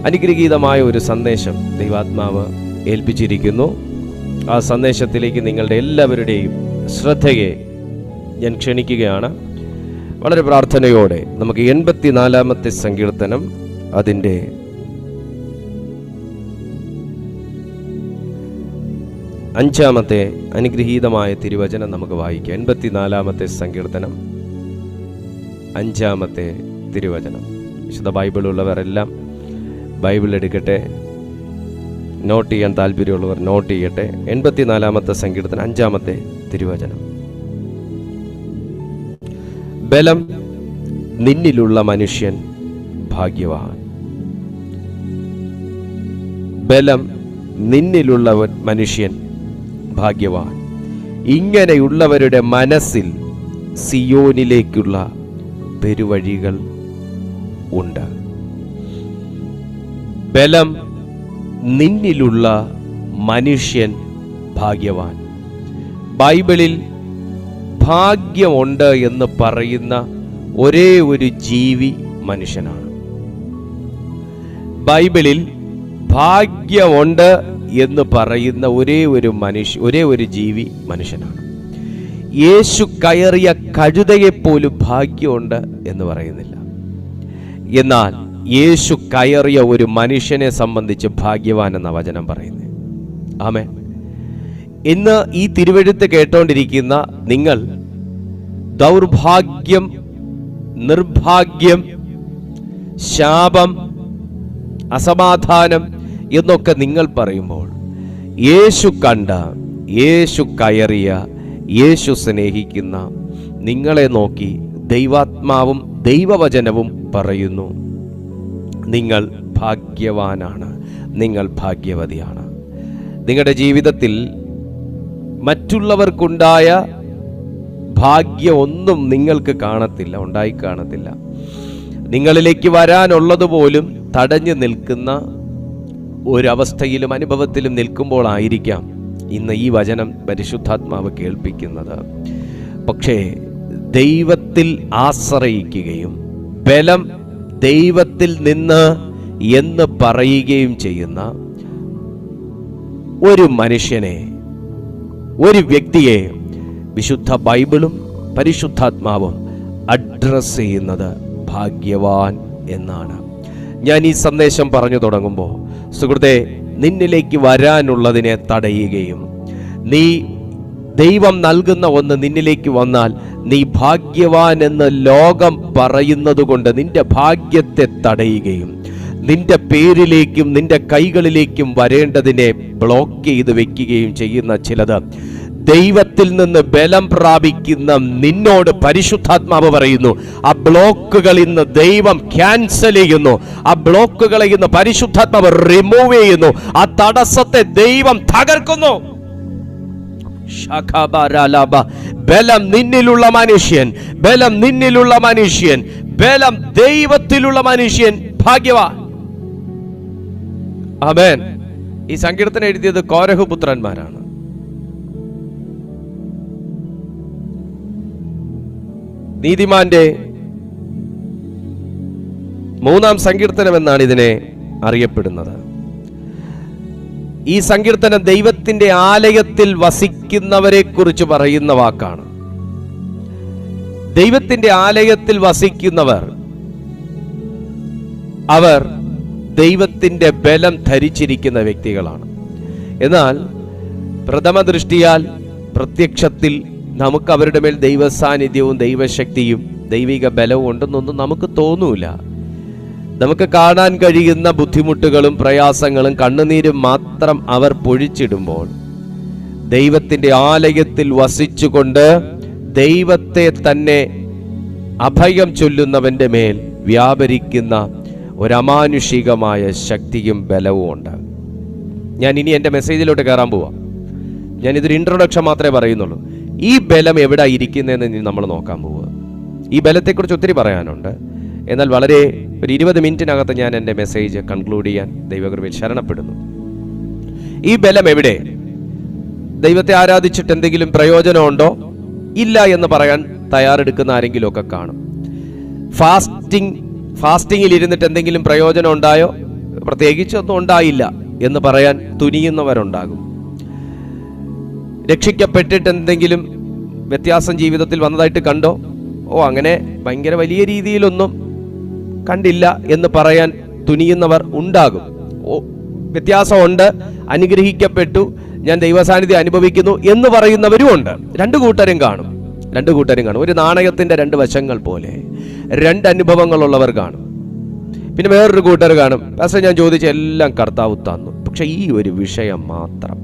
അനുഗ്രഹീതമായ ഒരു സന്ദേശം ദൈവാത്മാവ് ഏൽപ്പിച്ചിരിക്കുന്നു. ആ സന്ദേശത്തിലേക്ക് നിങ്ങളുടെ എല്ലാവരുടെയും ശ്രദ്ധയെ ഞാൻ ക്ഷണിക്കുകയാണ്. വളരെ പ്രാർത്ഥനയോടെ നമുക്ക് 84-ാമത്തെ സങ്കീർത്തനം അതിൻ്റെ 5-ാമത്തെ അനുഗ്രഹീതമായ തിരുവചനം നമുക്ക് വായിക്കാം. 84-ാമത്തെ സങ്കീർത്തനം 5-ാമത്തെ തിരുവചനം. വിശുദ്ധ ബൈബിളുള്ളവരെല്ലാം ബൈബിൾ എടുക്കട്ടെ. നോട്ട് ചെയ്യാൻ താല്പര്യമുള്ളവർ നോട്ട് ചെയ്യട്ടെ. 84-ാമത്തെ സങ്കീർത്തനം 5-ാമത്തെ തിരുവചനം. ബലം നിന്നിലുള്ള മനുഷ്യൻ ഭാഗ്യവാൻ. ബലം നിന്നിലുള്ള മനുഷ്യൻ ഭാഗ്യവാൻ. ഇങ്ങനെയുള്ളവരുടെ മനസ്സിൽ സിയോനിലേക്കുള്ള പെരുവഴികൾ ഉണ്ട്. ബലം നിന്നിലുള്ള മനുഷ്യൻ ഭാഗ്യവാൻ. ബൈബിളിൽ ഭാഗ്യമുണ്ട് എന്ന് പറയുന്ന ഒരേ ഒരു ജീവി മനുഷ്യനാണ്. ബൈബിളിൽ ഭാഗ്യമുണ്ട് എന്ന് പറയുന്ന ഒരേ ഒരു ജീവി മനുഷ്യനാണ്. യേശു കയറിയ കഴുതയെപ്പോലും ഭാഗ്യമുണ്ട് എന്ന് പറയുന്നില്ല. എന്നാൽ യേശു കയറിയ ഒരു മനുഷ്യനെ സംബന്ധിച്ച് ഭാഗ്യവാൻ എന്ന വചനം പറയുന്നത്. ആമേൻ. ഇന്ന് ഈ തിരുവെഴുത്ത് കേട്ടോണ്ടിരിക്കുന്ന നിങ്ങൾ ദൗർഭാഗ്യം, നിർഭാഗ്യം, ശാപം, അസമാധാനം എന്നൊക്കെ നിങ്ങൾ പറയുമ്പോൾ യേശു കണ്ട, യേശു കയറിയ, യേശു സ്നേഹിക്കുന്ന നിങ്ങളെ നോക്കി ദൈവാത്മാവും ദൈവവചനവും പറയുന്നു, നിങ്ങൾ ഭാഗ്യവാനാണ്, നിങ്ങൾ ഭാഗ്യവതിയാണ്. നിങ്ങളുടെ ജീവിതത്തിൽ മറ്റുള്ളവർക്കുണ്ടായ ഭാഗ്യം ഒന്നും നിങ്ങൾക്ക് ഉണ്ടായി കാണത്തില്ല. നിങ്ങളിലേക്ക് വരാനുള്ളതുപോലും തടഞ്ഞു നിൽക്കുന്ന ഒരവസ്ഥയിലും അനുഭവത്തിലും നിൽക്കുമ്പോഴായിരിക്കാം ഇന്ന് ഈ വചനം പരിശുദ്ധാത്മാവ് കേൾപ്പിക്കുന്നത്. പക്ഷേ ദൈവത്തിൽ ആശ്രയിക്കുകയും ബലം ദൈവത്തിൽ നിന്ന് എന്ന് പറയുകയും ചെയ്യുന്ന ഒരു മനുഷ്യനെ, ഒരു വ്യക്തിയെ വിശുദ്ധ ബൈബിളും പരിശുദ്ധാത്മാവും അഡ്രസ് ചെയ്യുന്നത് ഭാഗ്യവാൻ എന്നാണ്. ഞാൻ ഈ സന്ദേശം പറഞ്ഞു തുടങ്ങുമ്പോൾ സുഹൃത്തെ, നിന്നിലേക്ക് വരാനുള്ളതിനെ തടയുകയും നീ ദൈവം നൽകുന്ന ഒന്ന് നിന്നിലേക്ക് വന്നാൽ നീ ഭാഗ്യവാൻ എന്ന് ലോകം പറയുന്നത് കൊണ്ട് നിന്റെ ഭാഗ്യത്തെ തടയുകയും നിന്റെ പേരിലേക്കും നിന്റെ കൈകളിലേക്കും വരേണ്ടതിനെ ബ്ലോക്ക് ചെയ്ത് വെക്കുകയും ചെയ്യുന്ന ചിലത് ദൈവത്തിൽ നിന്ന് ബലം പ്രാപിക്കുന്ന നിന്നോട് പരിശുദ്ധാത്മാവ് പറയുന്നു, ആ ബ്ലോക്കുകൾ ഇന്ന് ദൈവം ക്യാൻസൽ ചെയ്യുന്നു. ആ ബ്ലോക്കുകളെ ഇന്ന് പരിശുദ്ധാത്മാവ് റിമൂവ് ചെയ്യുന്നു. ആ തടസ്സത്തെ ദൈവം തകർക്കുന്നു. ബലം നിന്നിലുള്ള മനുഷ്യൻ, ബലം നിന്നിലുള്ള മനുഷ്യൻ, ബലം ദൈവത്തിലുള്ള മനുഷ്യൻ ഭാഗ്യവാൻ. ആമേൻ. ഈ സങ്കീർത്തനം എഴുതിയത് കോരഹ് പുത്രന്മാരാണ്. നീതിമാന്റെ 3-ാം സങ്കീർത്തനം എന്നാണ് ഇതിനെ അറിയപ്പെടുന്നത്. ഈ സങ്കീർത്തനം ദൈവത്തിന്റെ ആലയത്തിൽ വസിക്കുന്നവരെ കുറിച്ച് പറയുന്ന വാക്കാണ്. ദൈവത്തിന്റെ ആലയത്തിൽ വസിക്കുന്നവർ, അവർ ദൈവത്തിന്റെ ബലം ധരിച്ചിരിക്കുന്ന വ്യക്തികളാണ്. എന്നാൽ പ്രഥമ ദൃഷ്ടിയാൽ, പ്രത്യക്ഷത്തിൽ നമുക്ക് അവരുടെ മേൽ ദൈവസാന്നിധ്യവും ദൈവശക്തിയും ദൈവിക ബലവും ഉണ്ടെന്നൊന്നും നമുക്ക് തോന്നൂല. നമുക്ക് കാണാൻ കഴിയുന്ന ബുദ്ധിമുട്ടുകളും പ്രയാസങ്ങളും കണ്ണുനീരും മാത്രം അവർ പൊഴിച്ചിടുമ്പോൾ ദൈവത്തിന്റെ ആലയത്തിൽ വസിച്ചുകൊണ്ട് ദൈവത്തെ തന്നെ അഭയം ചൊല്ലുന്നവന്റെ മേൽ വ്യാപരിക്കുന്ന ഒരമാനുഷികമായ ശക്തിയും ബലവും ഉണ്ട്. ഞാൻ ഇനി എൻ്റെ മെസ്സേജിലോട്ട് കയറാൻ പോവാം. ഞാനിതൊരു ഇൻട്രൊഡക്ഷൻ മാത്രമേ പറയുന്നുള്ളൂ. ഈ ബലം എവിടെ ഇരിക്കുന്നതെന്ന് നമ്മൾ നോക്കാൻ പോവുക. ഈ ബലത്തെക്കുറിച്ച് ഒത്തിരി പറയാനുണ്ട്. എന്നാൽ വളരെ ഒരു 20 മിനിറ്റിനകത്ത് ഞാൻ എൻ്റെ മെസ്സേജ് കൺക്ലൂഡ് ചെയ്യാൻ ദൈവകൃപയിൽ ശരണപ്പെടുന്നു. ഈ ബലം എവിടെ? ദൈവത്തെ ആരാധിച്ചിട്ട് എന്തെങ്കിലും പ്രയോജനമുണ്ടോ? ഇല്ല എന്ന് പറയാൻ തയ്യാറെടുക്കുന്ന ആരെങ്കിലും ഒക്കെ കാണും. ഫാസ്റ്റിംഗിൽ ഇരുന്നിട്ട് എന്തെങ്കിലും പ്രയോജനം ഉണ്ടായോ? പ്രത്യേകിച്ചൊന്നും ഉണ്ടായില്ല എന്ന് പറയാൻ തുനിയുന്നവരുണ്ടാകും. രക്ഷിക്കപ്പെട്ടിട്ട് എന്തെങ്കിലും വ്യത്യാസം ജീവിതത്തിൽ വന്നതായിട്ട് കണ്ടോ? അങ്ങനെ ഭയങ്കര വലിയ രീതിയിലൊന്നും കണ്ടില്ല എന്ന് പറയാൻ തുനിയുന്നവർ ഉണ്ടാകും. വ്യത്യാസമുണ്ട്, അനുഗ്രഹിക്കപ്പെട്ടു, ഞാൻ ദൈവസാന്നിധ്യം അനുഭവിക്കുന്നു എന്ന് പറയുന്നവരും ഉണ്ട്. രണ്ടു കൂട്ടരും കാണും. ഒരു നാണയത്തിന്റെ രണ്ട് വശങ്ങൾ പോലെ രണ്ട് അനുഭവങ്ങളുള്ളവർ കാണും. പിന്നെ വേറൊരു കൂട്ടർ കാണും, പക്ഷേ ഞാൻ ചോദിച്ച എല്ലാം കർത്താവ് തന്നു, പക്ഷെ ഈ ഒരു വിഷയം മാത്രം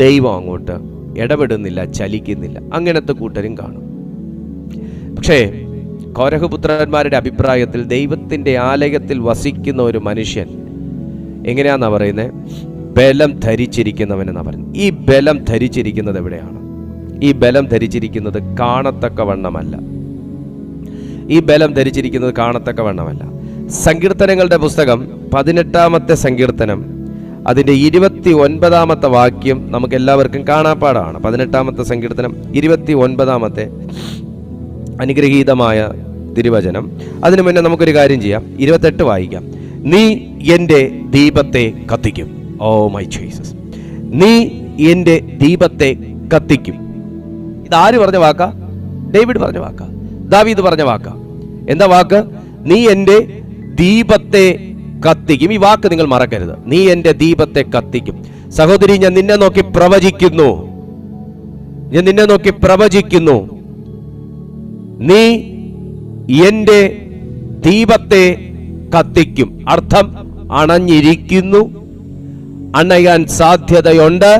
ദൈവം അങ്ങോട്ട് ഇടപെടുന്നില്ല, ചലിക്കുന്നില്ല. അങ്ങനത്തെ കൂട്ടരും കാണും. പക്ഷേ കോരഹപുത്രന്മാരുടെ അഭിപ്രായത്തിൽ ദൈവത്തിന്റെ ആലയത്തിൽ വസിക്കുന്ന ഒരു മനുഷ്യൻ എങ്ങനെയാന്നാ പറയുന്നത്? ബലം ധരിച്ചിരിക്കുന്നവനെന്നാ പറയുന്നത്. ഈ ബലം ധരിച്ചിരിക്കുന്നത് എവിടെയാണ്? ഈ ബലം ധരിച്ചിരിക്കുന്നത് കാണത്തക്കവണ്ണമല്ല. സങ്കീർത്തനങ്ങളുടെ പുസ്തകം 18-ാമത്തെ സങ്കീർത്തനം അതിൻ്റെ 29-ാമത്തെ വാക്യം നമുക്ക് എല്ലാവർക്കും കാണാപ്പാടാണ്. 18-ാമത്തെ സങ്കീർത്തനം 29-ാമത്തെ അനുഗ്രഹീതമായ തിരുവചനം. അതിനു മുന്നേ നമുക്കൊരു കാര്യം ചെയ്യാം, 28 വായിക്കാം. നീ എൻ്റെ ദീപത്തെ കത്തിക്കും. ഓ മൈ ജീസസ്, നീ എൻ്റെ ദീപത്തെ കത്തിക്കും. ഇതാര് പറഞ്ഞ വാക്കാ? ഡേവിഡ് പറഞ്ഞ വാക്കാ, ദാവീദ് പറഞ്ഞ വാക്കാ. എന്താ വാക്ക്? നീ എൻ്റെ ദീപത്തെ കത്തിക്കും. ഈ വാക്ക് നിങ്ങൾ മറക്കരുത്. നീ എൻ്റെ ദീപത്തെ കത്തിക്കും. സഹോദരി, ഞാൻ നിന്നെ നോക്കി പ്രവചിക്കുന്നു. നീ എൻ്റെ ദീപത്തെ കത്തിക്കും. അർത്ഥം, അണഞ്ഞിരിക്കുന്നു, അണയാൻ സാധ്യതയുണ്ട്,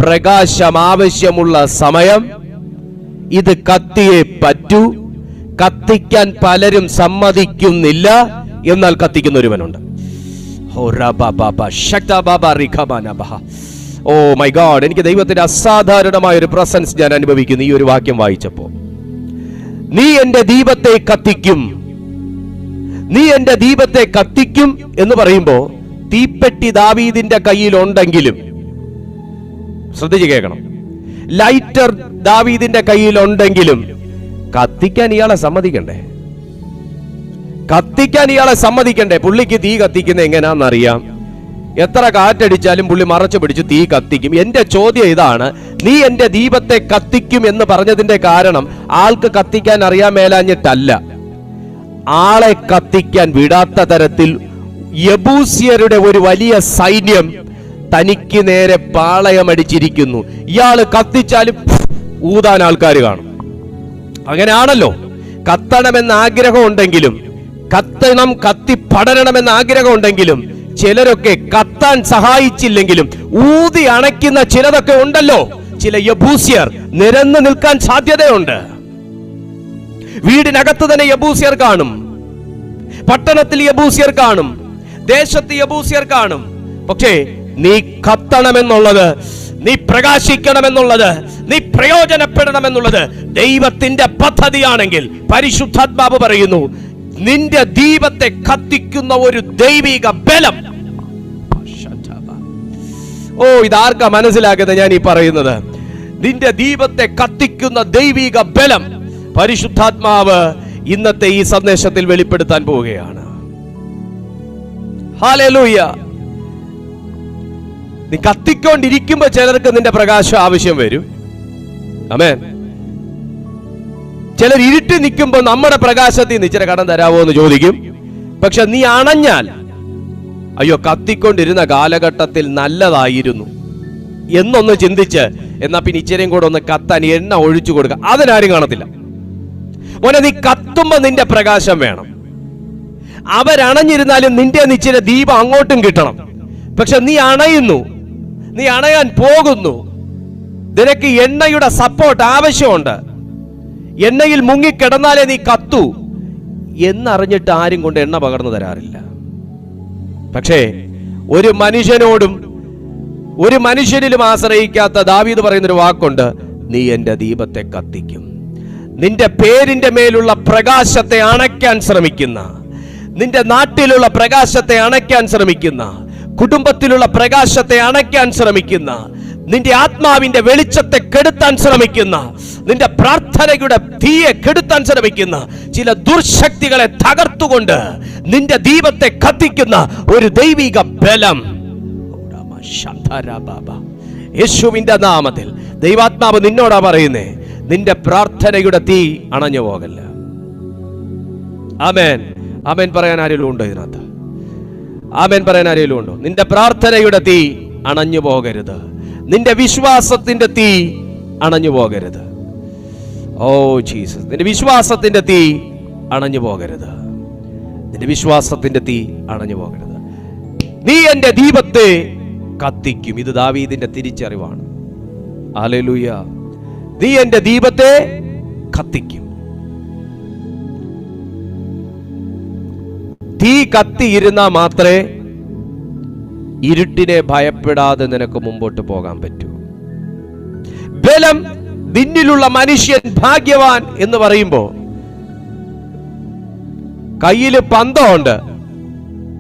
പ്രകാശം ആവശ്യമുള്ള സമയം, ഇത് കത്തിയേ പറ്റൂ. കത്തിക്കാൻ പലരും സമ്മതിക്കുന്നില്ല, എന്നാൽ കത്തിക്കുന്ന ഒരുവനുണ്ട്. ഓ മൈ ഗോഡ്, എനിക്ക് ദൈവത്തിന്റെ അസാധാരണമായ ഒരു പ്രസൻസ് ഞാൻ അനുഭവിക്കുന്നു ഈ ഒരു വാക്യം വായിച്ചപ്പോ. നീ എൻ്റെ ദീപത്തെ കത്തിക്കും. നീ എൻ്റെ ദീപത്തെ കത്തിക്കും എന്ന് പറയുമ്പോ തീപ്പെട്ടി ദാവീദിന്റെ കയ്യിലുണ്ടെങ്കിലും, ശ്രദ്ധിച്ച് കേൾക്കണം, ലൈറ്റർ ദാവീദിന്റെ കയ്യിലുണ്ടെങ്കിലും കത്തിക്കാൻ ഇയാളെ സമ്മതിക്കണ്ടേ? പുള്ളിക്ക് തീ കത്തിക്കുന്നത് എങ്ങനെയാണെന്നറിയാം. എത്ര കാറ്റടിച്ചാലും പുള്ളി മറച്ചു പിടിച്ച് തീ കത്തിക്കും. എന്റെ ചോദ്യം ഇതാണ്, നീ എൻ്റെ ദീപത്തെ കത്തിക്കും എന്ന് പറഞ്ഞതിന്റെ കാരണം ആൾക്ക് കത്തിക്കാൻ അറിയാൻ മേലാഞ്ഞിട്ടല്ല, ആളെ കത്തിക്കാൻ വിടാത്ത തരത്തിൽ യെബൂസ്യരുടെ ഒരു വലിയ സൈന്യം തനിക്ക് നേരെ പാളയമടിച്ചിരിക്കുന്നു. ഇയാള് കത്തിച്ചാലും ഊതാൻ ആൾക്കാർ കാണും. അങ്ങനെയാണല്ലോ. കത്തണമെന്ന് ആഗ്രഹം ഉണ്ടെങ്കിലും, കത്തിപ്പടരണമെന്ന് ആഗ്രഹം ഉണ്ടെങ്കിലും, ചിലരൊക്കെ കത്താൻ സഹായിച്ചില്ലെങ്കിലും ഊതി അണയ്ക്കുന്ന ചിലതൊക്കെ ഉണ്ടല്ലോ. ചില യെബൂസ്യർ നിരന്നു നിൽക്കാൻ സാധ്യതയുണ്ട്. വീടിനകത്ത് തന്നെ യെബൂസ്യർ കാണും, പട്ടണത്തിൽ യെബൂസ്യർ കാണും, ദേശത്ത് യെബൂസ്യർ കാണും. പക്ഷേ നീ കത്തണമെന്നുള്ളത്, നീ പ്രകാശിക്കണമെന്നുള്ളത്, നീ പ്രയോജനപ്പെടണമെന്നുള്ളത് ദൈവത്തിന്റെ പദ്ധതിയാണെങ്കിൽ പരിശുദ്ധാത്മാവ് പറയുന്നു, നിന്റെ ദീപത്തെ കത്തിക്കുന്ന ഒരു ദൈവിക ബലം. ഓ, ഇതാർക്കാ മനസ്സിലാക്കുന്നത് ഞാൻ ഈ പറയുന്നത്? നിന്റെ ദീപത്തെ കത്തിക്കുന്ന ദൈവിക ബലം പരിശുദ്ധാത്മാവ് ഇന്നത്തെ ഈ സന്ദേശത്തിൽ വെളിപ്പെടുത്താൻ പോവുകയാണ്. ഹല്ലേലൂയ. നീ കത്തിക്കൊണ്ടിരിക്കുമ്പോ ചിലർക്ക് നിന്റെ പ്രകാശം ആവശ്യം വരും. ആമേൻ. ചിലർ ഇരുട്ടി നിൽക്കുമ്പോ നമ്മുടെ പ്രകാശത്തിൽ നിന്ന് ഇച്ചിരി കടം തരാവോ എന്ന് ചോദിക്കും. പക്ഷെ നീ അണഞ്ഞാൽ, അയ്യോ കത്തിക്കൊണ്ടിരുന്ന കാലഘട്ടത്തിൽ നല്ലതായിരുന്നു എന്നൊന്ന് ചിന്തിച്ച്, എന്നാ പിന്നെ ഇച്ചിരിയും കൂടെ ഒന്ന് കത്താൻ എണ്ണ ഒഴിച്ചു കൊടുക്കുക, അതിനാരും കാണത്തില്ല. മോനെ, നീ കത്തുമ്പോ നിന്റെ പ്രകാശം വേണം. അവരണഞ്ഞിരുന്നാലും നിന്റെ നിശ്ചിത ദീപം അങ്ങോട്ടും കിട്ടണം. പക്ഷെ നീ അണയുന്നു, നീ അണയാൻ പോകുന്നു, നിനക്ക് എണ്ണയുടെ സപ്പോർട്ട് ആവശ്യമുണ്ട്. എണ്ണയിൽ മുങ്ങിക്കിടന്നാലേ നീ കത്തൂ എന്നറിഞ്ഞിട്ട് ആരും കൊണ്ട് എണ്ണ പകർന്നു തരാറില്ല. പക്ഷേ ഒരു മനുഷ്യനോടും ഒരു മനുഷ്യനിലും ആശ്രയിക്കാത്ത ദാവീദ് പറയുന്നൊരു വാക്കുണ്ട്, നീ എൻ്റെ ദീപത്തെ കത്തിക്കും. നിന്റെ പേരിന്റെ മേലുള്ള പ്രകാശത്തെ അണയ്ക്കാൻ ശ്രമിക്കുന്ന, നിന്റെ നാട്ടിലുള്ള പ്രകാശത്തെ അണയ്ക്കാൻ ശ്രമിക്കുന്ന, കുടുംബത്തിലുള്ള പ്രകാശത്തെ അണയ്ക്കാൻ ശ്രമിക്കുന്ന, നിന്റെ ആത്മാവിന്റെ വെളിച്ചത്തെ കെടുത്താൻ ശ്രമിക്കുന്ന നിന്റെ പ്രാർത്ഥനയുടെ തീയെ കെടുത്താൻ ശ്രമിക്കുന്ന ചില ദുർശക്തികളെ തകർത്തുകൊണ്ട് നിന്റെ ദീപത്തെ കത്തിക്കുന്ന ഒരു ദൈവിക ബലം യേശുവിന്റെ നാമത്തിൽ ദൈവാത്മാവ് നിന്നോടാ പറയുന്നേ, നിന്റെ പ്രാർത്ഥനയുടെ തീ അണഞ്ഞു പോകല്ല. ആമേൻ. ആമേൻ പറയാൻ ആരെങ്കിലും ഉണ്ടോ ഇതിനകത്ത്? ആമേൻ പറയാൻ ആരെങ്കിലും ഉണ്ടോ? നിന്റെ പ്രാർത്ഥനയുടെ തീ അണഞ്ഞു പോകരുത്. നിന്റെ വിശ്വാസത്തിന്റെ തീ അണഞ്ഞു പോകരുത്. ഓ ജീസസ്, നിന്റെ വിശ്വാസത്തിന്റെ തീ അണഞ്ഞു പോകരുത്. നിന്റെ വിശ്വാസത്തിന്റെ തീ അണഞ്ഞു പോകരുത്. നീ എന്റെ ദീപത്തെ കത്തിക്കും. ഇത് ദാവീദിന്റെ തിരിച്ചറിവാണ്. ഹല്ലേലൂയ. നീ എന്റെ ദീപത്തെ കത്തിക്കും. തീ കത്തിയിരുന്നാൽ മാത്രമേ ഇരുട്ടിനെ ഭയപ്പെടാതെ നിനക്ക് മുമ്പോട്ട് പോകാൻ പറ്റൂ. ബലം നിന്നിലുള്ള മനുഷ്യൻ ഭാഗ്യവാൻ എന്ന് പറയുമ്പോ കയ്യിൽ പന്തമുണ്ട്,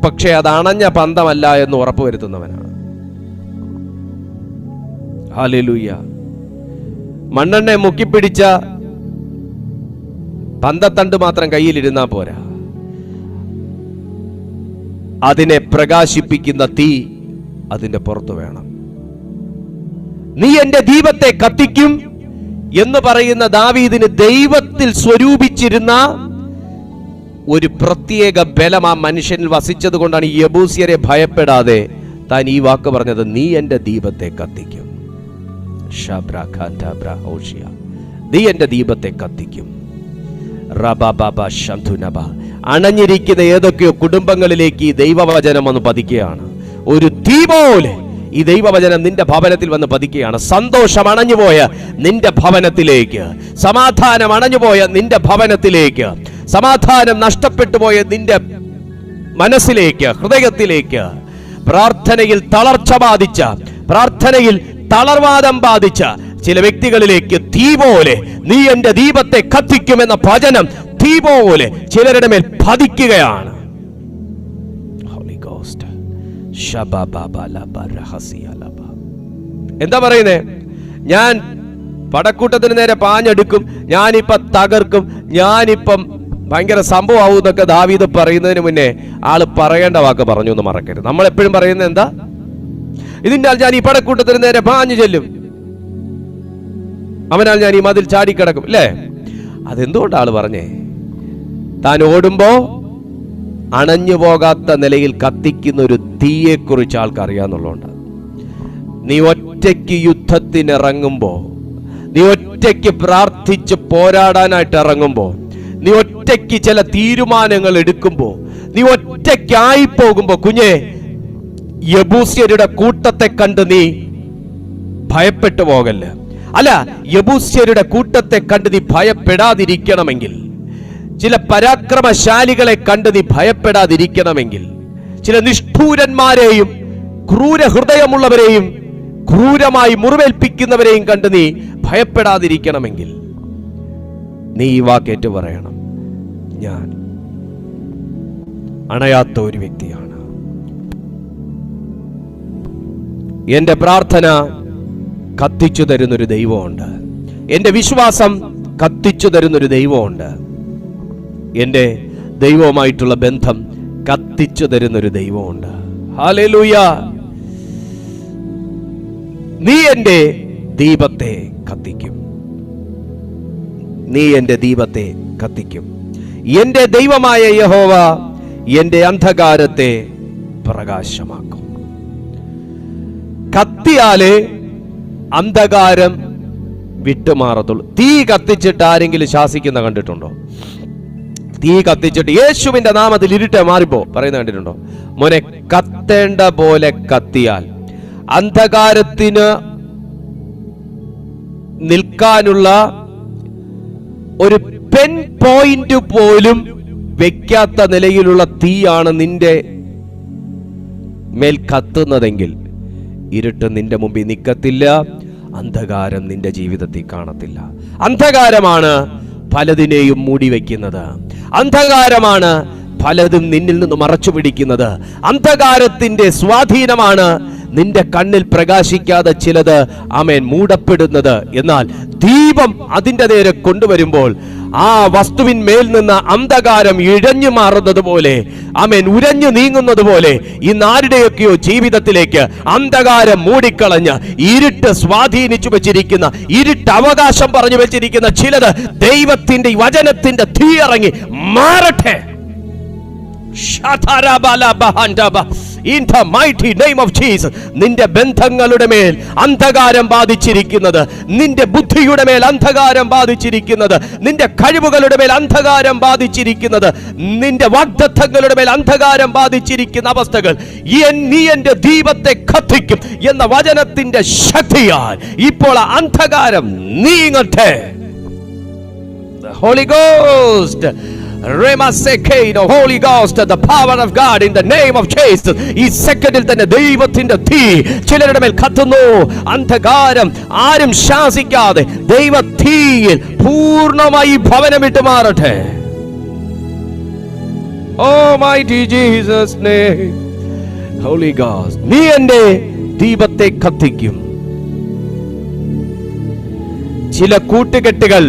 പക്ഷെ അത് അണഞ്ഞ പന്തമല്ല എന്ന് ഉറപ്പുവരുത്തുന്നവനാണ്. ഹല്ലേലൂയ. മണ്ണെണ്ണ മുക്കിപ്പിടിച്ച പന്തത്തണ്ട് മാത്രം കയ്യിലിരുന്നാ പോരാ, അതിനെ പ്രകാശിപ്പിക്കുന്ന തീ അതിന്റെ പുറത്തു വേണം. നീ എന്റെ ദീപത്തെ കത്തിക്കും എന്ന് പറയുന്ന ദാവീദിന് ദൈവത്തിൽ സ്വരൂപിച്ചിരുന്ന ഒരു പ്രത്യേക ബലം ആ മനുഷ്യനിൽ വസിച്ചത് കൊണ്ടാണ് യെബൂസ്യരെ ഭയപ്പെടാതെ താൻ ഈ വാക്ക് പറഞ്ഞത്, നീ എന്റെ ദീപത്തെ കത്തിക്കും. നീ എന്റെ ദീപത്തെ കത്തിക്കും. അണഞ്ഞിരിക്കുന്ന ഏതൊക്കെയോ കുടുംബങ്ങളിലേക്ക് ഈ ദൈവവചനം വന്ന് പതിക്കുകയാണ്. ഒരു തീ പോലെ ഈ ദൈവവചനം നിന്റെ ഭവനത്തിൽ വന്ന് പതിക്കുകയാണ്. സന്തോഷം അണഞ്ഞുപോയ നിന്റെ ഭവനത്തിലേക്ക്, സമാധാനം അണഞ്ഞുപോയ നിന്റെ ഭവനത്തിലേക്ക്, സമാധാനം നഷ്ടപ്പെട്ടു പോയ നിന്റെ മനസ്സിലേക്ക്, ഹൃദയത്തിലേക്ക്, പ്രാർത്ഥനയിൽ തളർച്ച ബാധിച്ച, പ്രാർത്ഥനയിൽ തളർവാദം ബാധിച്ച ചില വ്യക്തികളിലേക്ക് തീ പോലെ നീ എന്റെ ദീപത്തെ കത്തിക്കുമെന്ന വചനം തീ പോലെ ചിലരുടെ മേൽ പതിക്കുകയാണ്. എന്താ പറയുന്നേ? ഞാൻ പടക്കൂട്ടത്തിന് നേരെ പാഞ്ഞെടുക്കും, ഞാനിപ്പം തകർക്കും, ഞാനിപ്പം ഭയങ്കര സംഭവമാവും എന്നൊക്കെ ദാവീദ് പറയുന്നതിന് മുന്നേ ആള് പറയേണ്ട വാക്ക് പറഞ്ഞു എന്ന് മറക്കരുത്. നമ്മൾ എപ്പോഴും പറയുന്നത് എന്താ? ഇതിനാൽ ഞാൻ ഈ പടക്കൂട്ടത്തിന് നേരെ പാഞ്ഞു ചെല്ലും, അവനാൽ ഞാൻ ഈ മതിൽ ചാടിക്കിടക്കും, അല്ലേ? അതെന്തുകൊണ്ട് ആള് പറഞ്ഞേ? താൻ ഓടുമ്പോ അണഞ്ഞു പോകാത്ത നിലയിൽ കത്തിക്കുന്ന ഒരു തീയെ കുറിച്ച് ആൾക്ക് അറിയാന്നുള്ളതുകൊണ്ട്. നീ ഒറ്റയ്ക്ക് യുദ്ധത്തിനിറങ്ങുമ്പോ, നീ ഒറ്റയ്ക്ക് പ്രാർത്ഥിച്ച് പോരാടാനായിട്ട് ഇറങ്ങുമ്പോ, നീ ഒറ്റയ്ക്ക് ചില തീരുമാനങ്ങൾ എടുക്കുമ്പോ, നീ ഒറ്റയ്ക്കായി പോകുമ്പോ, കുഞ്ഞെ, യെബൂസ്യരുടെ കൂട്ടത്തെ കണ്ട് നീ ഭയപ്പെട്ടു പോകല്ല. അല്ല, യെബൂസ്യരുടെ കൂട്ടത്തെ കണ്ട് നീ ഭയപ്പെടാതിരിക്കണമെങ്കിൽ, ചില പരാക്രമശാലികളെ കണ്ട് നീ ഭയപ്പെടാതിരിക്കണമെങ്കിൽ, ചില നിഷ്ഠൂരന്മാരെയും ക്രൂരഹൃദയമുള്ളവരെയും ക്രൂരമായി മുറിവേൽപ്പിക്കുന്നവരെയും കണ്ട് നീ ഭയപ്പെടാതിരിക്കണമെങ്കിൽ നീ ഈ വാക്കേറ്റ് പറയണം, ഞാൻ അണയാത്ത ഒരു വ്യക്തിയാണ്. എന്റെ പ്രാർത്ഥന കത്തിച്ചു തരുന്നൊരു ദൈവമുണ്ട്. എന്റെ വിശ്വാസം കത്തിച്ചു തരുന്നൊരു ദൈവമുണ്ട്. എന്റെ ദൈവവുമായിട്ടുള്ള ബന്ധം കത്തിച്ചു തരുന്നൊരു ദൈവമുണ്ട്. ഹല്ലേലൂയ. നീ എന്റെ ദീപത്തെ കത്തിക്കും. നീ എന്റെ ദീപത്തെ കത്തിക്കും. എന്റെ ദൈവമായ യഹോവ എന്റെ അന്ധകാരത്തെ പ്രകാശമാക്കും. കത്തിയാലേ അന്ധകാരം വിട്ടുമാറത്തുള്ളൂ. തീ കത്തിച്ചിട്ട് ആരെങ്കിലും ശാസിക്കുന്ന കണ്ടിട്ടുണ്ടോ? തീ കത്തിച്ചിട്ട് യേശുവിന്റെ നാമത്തിൽ ഇരുട്ടെ മാറിപ്പോ പറയുന്ന കണ്ടിട്ടുണ്ടോ? മോനെ, കത്തേണ്ട പോലെ കത്തിയാൽ അന്ധകാരത്തിന് നിൽക്കാനുള്ള ഒരു പെൻ പോയിന്റ് പോലും വെക്കാത്ത നിലയിലുള്ള തീയാണ് നിന്റെ മേൽ കത്തുന്നതെങ്കിൽ ഇരുട്ട് നിന്റെ മുമ്പിൽ നിൽക്കത്തില്ല, അന്ധകാരം നിന്റെ ജീവിതത്തിൽ കാണത്തില്ല. അന്ധകാരമാണ് പലതിനെയും മൂടി വയ്ക്കുന്നത്. അന്ധകാരമാണ് പലതും നിന്നിൽ നിന്ന് മറച്ചു പിടിക്കുന്നത്. അന്ധകാരത്തിന്റെ സ്വാധീനമാണ് നിന്റെ കണ്ണിൽ പ്രകാശിക്കാതെ ചിലത് ആമേൻ മൂടപ്പെടുന്നത്. എന്നാൽ ദീപം അതിൻ്റെ നേരെ കൊണ്ടുവരുമ്പോൾ ആ വസ്തുവിന്മേൽ നിന്ന് അന്ധകാരം ഇഴഞ്ഞു മാറുന്നത് പോലെ, ആമേൻ, ഉരഞ്ഞു നീങ്ങുന്നത് പോലെ ഇന്ന് ആരുടെയൊക്കെയോ ജീവിതത്തിലേക്ക് അന്ധകാരം മൂടിക്കളഞ്ഞ് ഇരുട്ട് സ്വാധീനിച്ചു വെച്ചിരിക്കുന്ന, ഇരുട്ട് അവകാശം പറഞ്ഞു വെച്ചിരിക്കുന്ന ചിലത് ദൈവത്തിന്റെ വചനത്തിന്റെ തീ ഇറങ്ങി മാറട്ടെ. In the mighty name of Jesus. നിന്റെ ബന്ധങ്ങളുടെ മേൽ അന്ധകാരം ബാധിച്ചിരിക്കുന്നത്, നിന്റെ ബുദ്ധിയുടെ മേൽ അന്ധകാരം ബാധിച്ചിരിക്കുന്നത്, നിന്റെ കഴിവുകളുടെ മേൽ അന്ധകാരം ബാധിച്ചിരിക്കുന്നത്, നിന്റെ വാഗ്ദത്തങ്ങളുടെ മേൽ അന്ധകാരം ബാധിച്ചിരിക്കുന്ന അവസ്ഥകൾ നീ എന്റെ ദീപത്തെ കത്തിക്കും എന്ന വചനത്തിന്റെ ശക്തിയാൽ ഇപ്പോൾ അന്ധകാരം നീങ്ങട്ടെ. The Holy Ghost, the Holy Ghost, the power of God in the name of Jesus. ഈ സെക്കൻഡിൽ തന്നെ ദൈവത്തിന്റെ തീ ചിലരുടെ മേൽ കത്തുന്നു. അന്ധകാരം ആരും ശാസിക്കാതെ ദൈവ തീയിൽ പൂർണ്ണമായി ഭവനം വിട്ടു മാറട്ടെ. Almighty Jesus name. Holy Ghost, നീ എന്റെ ദീപത്തെ കത്തിക്കും. ചില കൂട്ടുകെട്ടുകൾ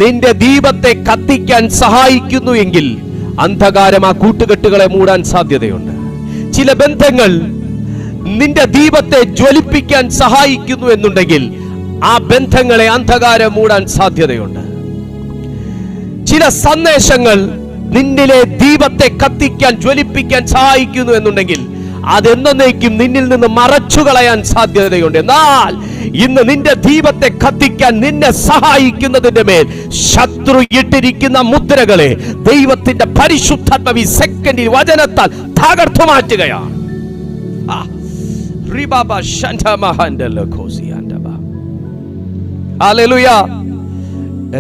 നിന്റെ ദീപത്തെ കത്തിക്കാൻ സഹായിക്കുന്നു എങ്കിൽ അന്ധകാരം ആ കൂട്ടുകെട്ടുകളെ മൂടാൻ സാധ്യതയുണ്ട്. ചില ബന്ധങ്ങൾ നിന്റെ ദീപത്തെ ജ്വലിപ്പിക്കാൻ സഹായിക്കുന്നു എന്നുണ്ടെങ്കിൽ ആ ബന്ധങ്ങളെ അന്ധകാരം മൂടാൻ സാധ്യതയുണ്ട്. ചില സന്ദേശങ്ങൾ നിന്നിലെ ദീപത്തെ കത്തിക്കാൻ ജ്വലിപ്പിക്കാൻ സഹായിക്കുന്നു എന്നുണ്ടെങ്കിൽ അതെന്നേക്കും നിന്നിൽ നിന്ന് മറച്ചു കളയാൻ സാധ്യതയുണ്ട്. എന്നാൽ ഇന്ന് നിന്റെ ദീപത്തെ കത്തിക്കാൻ നിന്നെ സഹായിക്കുന്നതിന്റെ മേൽ ശത്രു ഇട്ടിരിക്കുന്ന മുദ്രകളെ ദൈവത്തിന്റെ പരിശുദ്ധാത്മാവ് ഈ സെക്കൻഡിൽ വചനത്താൽ തകർത്തു മാറ്റുകയാണ്.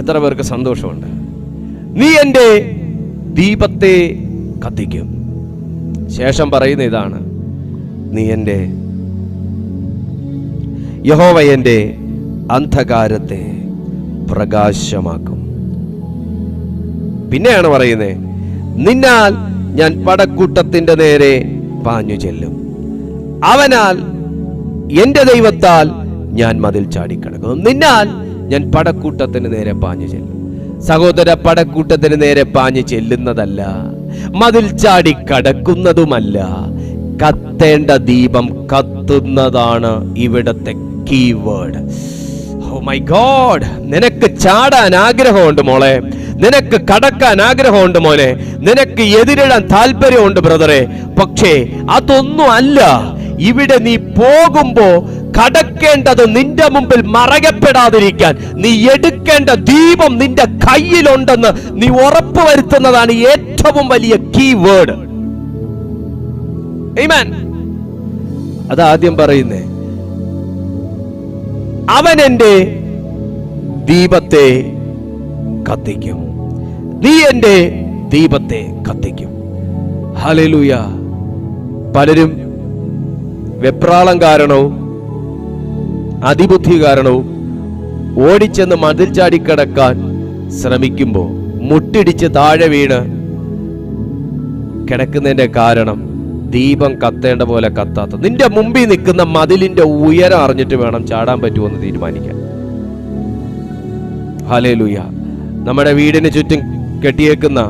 എത്ര പേർക്ക് സന്തോഷമുണ്ട്? നീ എന്റെ ദീപത്തെ കത്തിക്കും. ശേഷം പറയുന്ന ഇതാണ്, നീ എന്റെ യഹോവ എന്റെ അന്ധകാരത്തെ പ്രകാശമാക്കും. പിന്നെയാണ് പറയുന്നത്, നിന്നാൽ ഞാൻ പടക്കൂട്ടത്തിന്റെ നേരെ പാഞ്ഞു ചെല്ലും, അവനാൽ എന്റെ ദൈവത്താൽ ഞാൻ മതിൽ ചാടിക്കടക്കും. നിന്നാൽ ഞാൻ പടക്കൂട്ടത്തിന് നേരെ പാഞ്ഞു ചെല്ലും. സഹോദര, പടക്കൂട്ടത്തിന് നേരെ പാഞ്ഞു ചെല്ലുന്നതല്ല, മതിൽ ചാടി കടക്കുന്നതുമല്ല, കത്തേണ്ട ദീപം കത്തുന്നതാണ് ഇവിടത്തെ കീവേഡ്. ഓ മൈ ഗോഡ്, നിനക്ക് ചാടാൻ ആഗ്രഹമുണ്ട് മോളെ, നിനക്ക് കടക്കാൻ ആഗ്രഹമുണ്ട് മോനെ, നിനക്ക് എതിരിടാൻ താല്പര്യമുണ്ട് ബ്രദറെ. പക്ഷേ അതൊന്നും അല്ല ഇവിടെ. നീ പോകുമ്പോ കടക്കേണ്ടത് നിന്റെ മുമ്പിൽ മറയപ്പെടാതിരിക്കാൻ നീ എടുക്കേണ്ട ദീപം നിന്റെ കയ്യിലുണ്ടെന്ന് നീ ഉറപ്പുവരുത്തുന്നതാണ് ഏറ്റവും വലിയ കീവേഡ്. ആമേൻ. അതാദ്യം പറയുന്നേ, അവൻ എന്റെ ദീപത്തെ കത്തിക്കും, നീ എന്റെ ദീപത്തെ കത്തിക്കും. ഹല്ലേലൂയ. പലരും വെപ്രാളം കാരണവും അതിബുദ്ധി കാരണവും ഓടിച്ചെന്ന് മതിൽ ചാടിക്കടക്കാൻ ശ്രമിക്കുമ്പോൾ മുട്ടിടിച്ച് താഴെ വീണ് കിടക്കുന്നതിന്റെ കാരണം ദീപം കത്തേണ്ട പോലെ കത്താത്ത, നിന്റെ മുമ്പിൽ നിൽക്കുന്ന മതിലിന്റെ ഉയരം അറിഞ്ഞിട്ട് വേണം ചാടാൻ പറ്റുമെന്ന് തീരുമാനിക്കാൻ. ഹല്ലേലൂയ. നമ്മുടെ വീടിന് ചുറ്റും കെട്ടിയേക്കുന്ന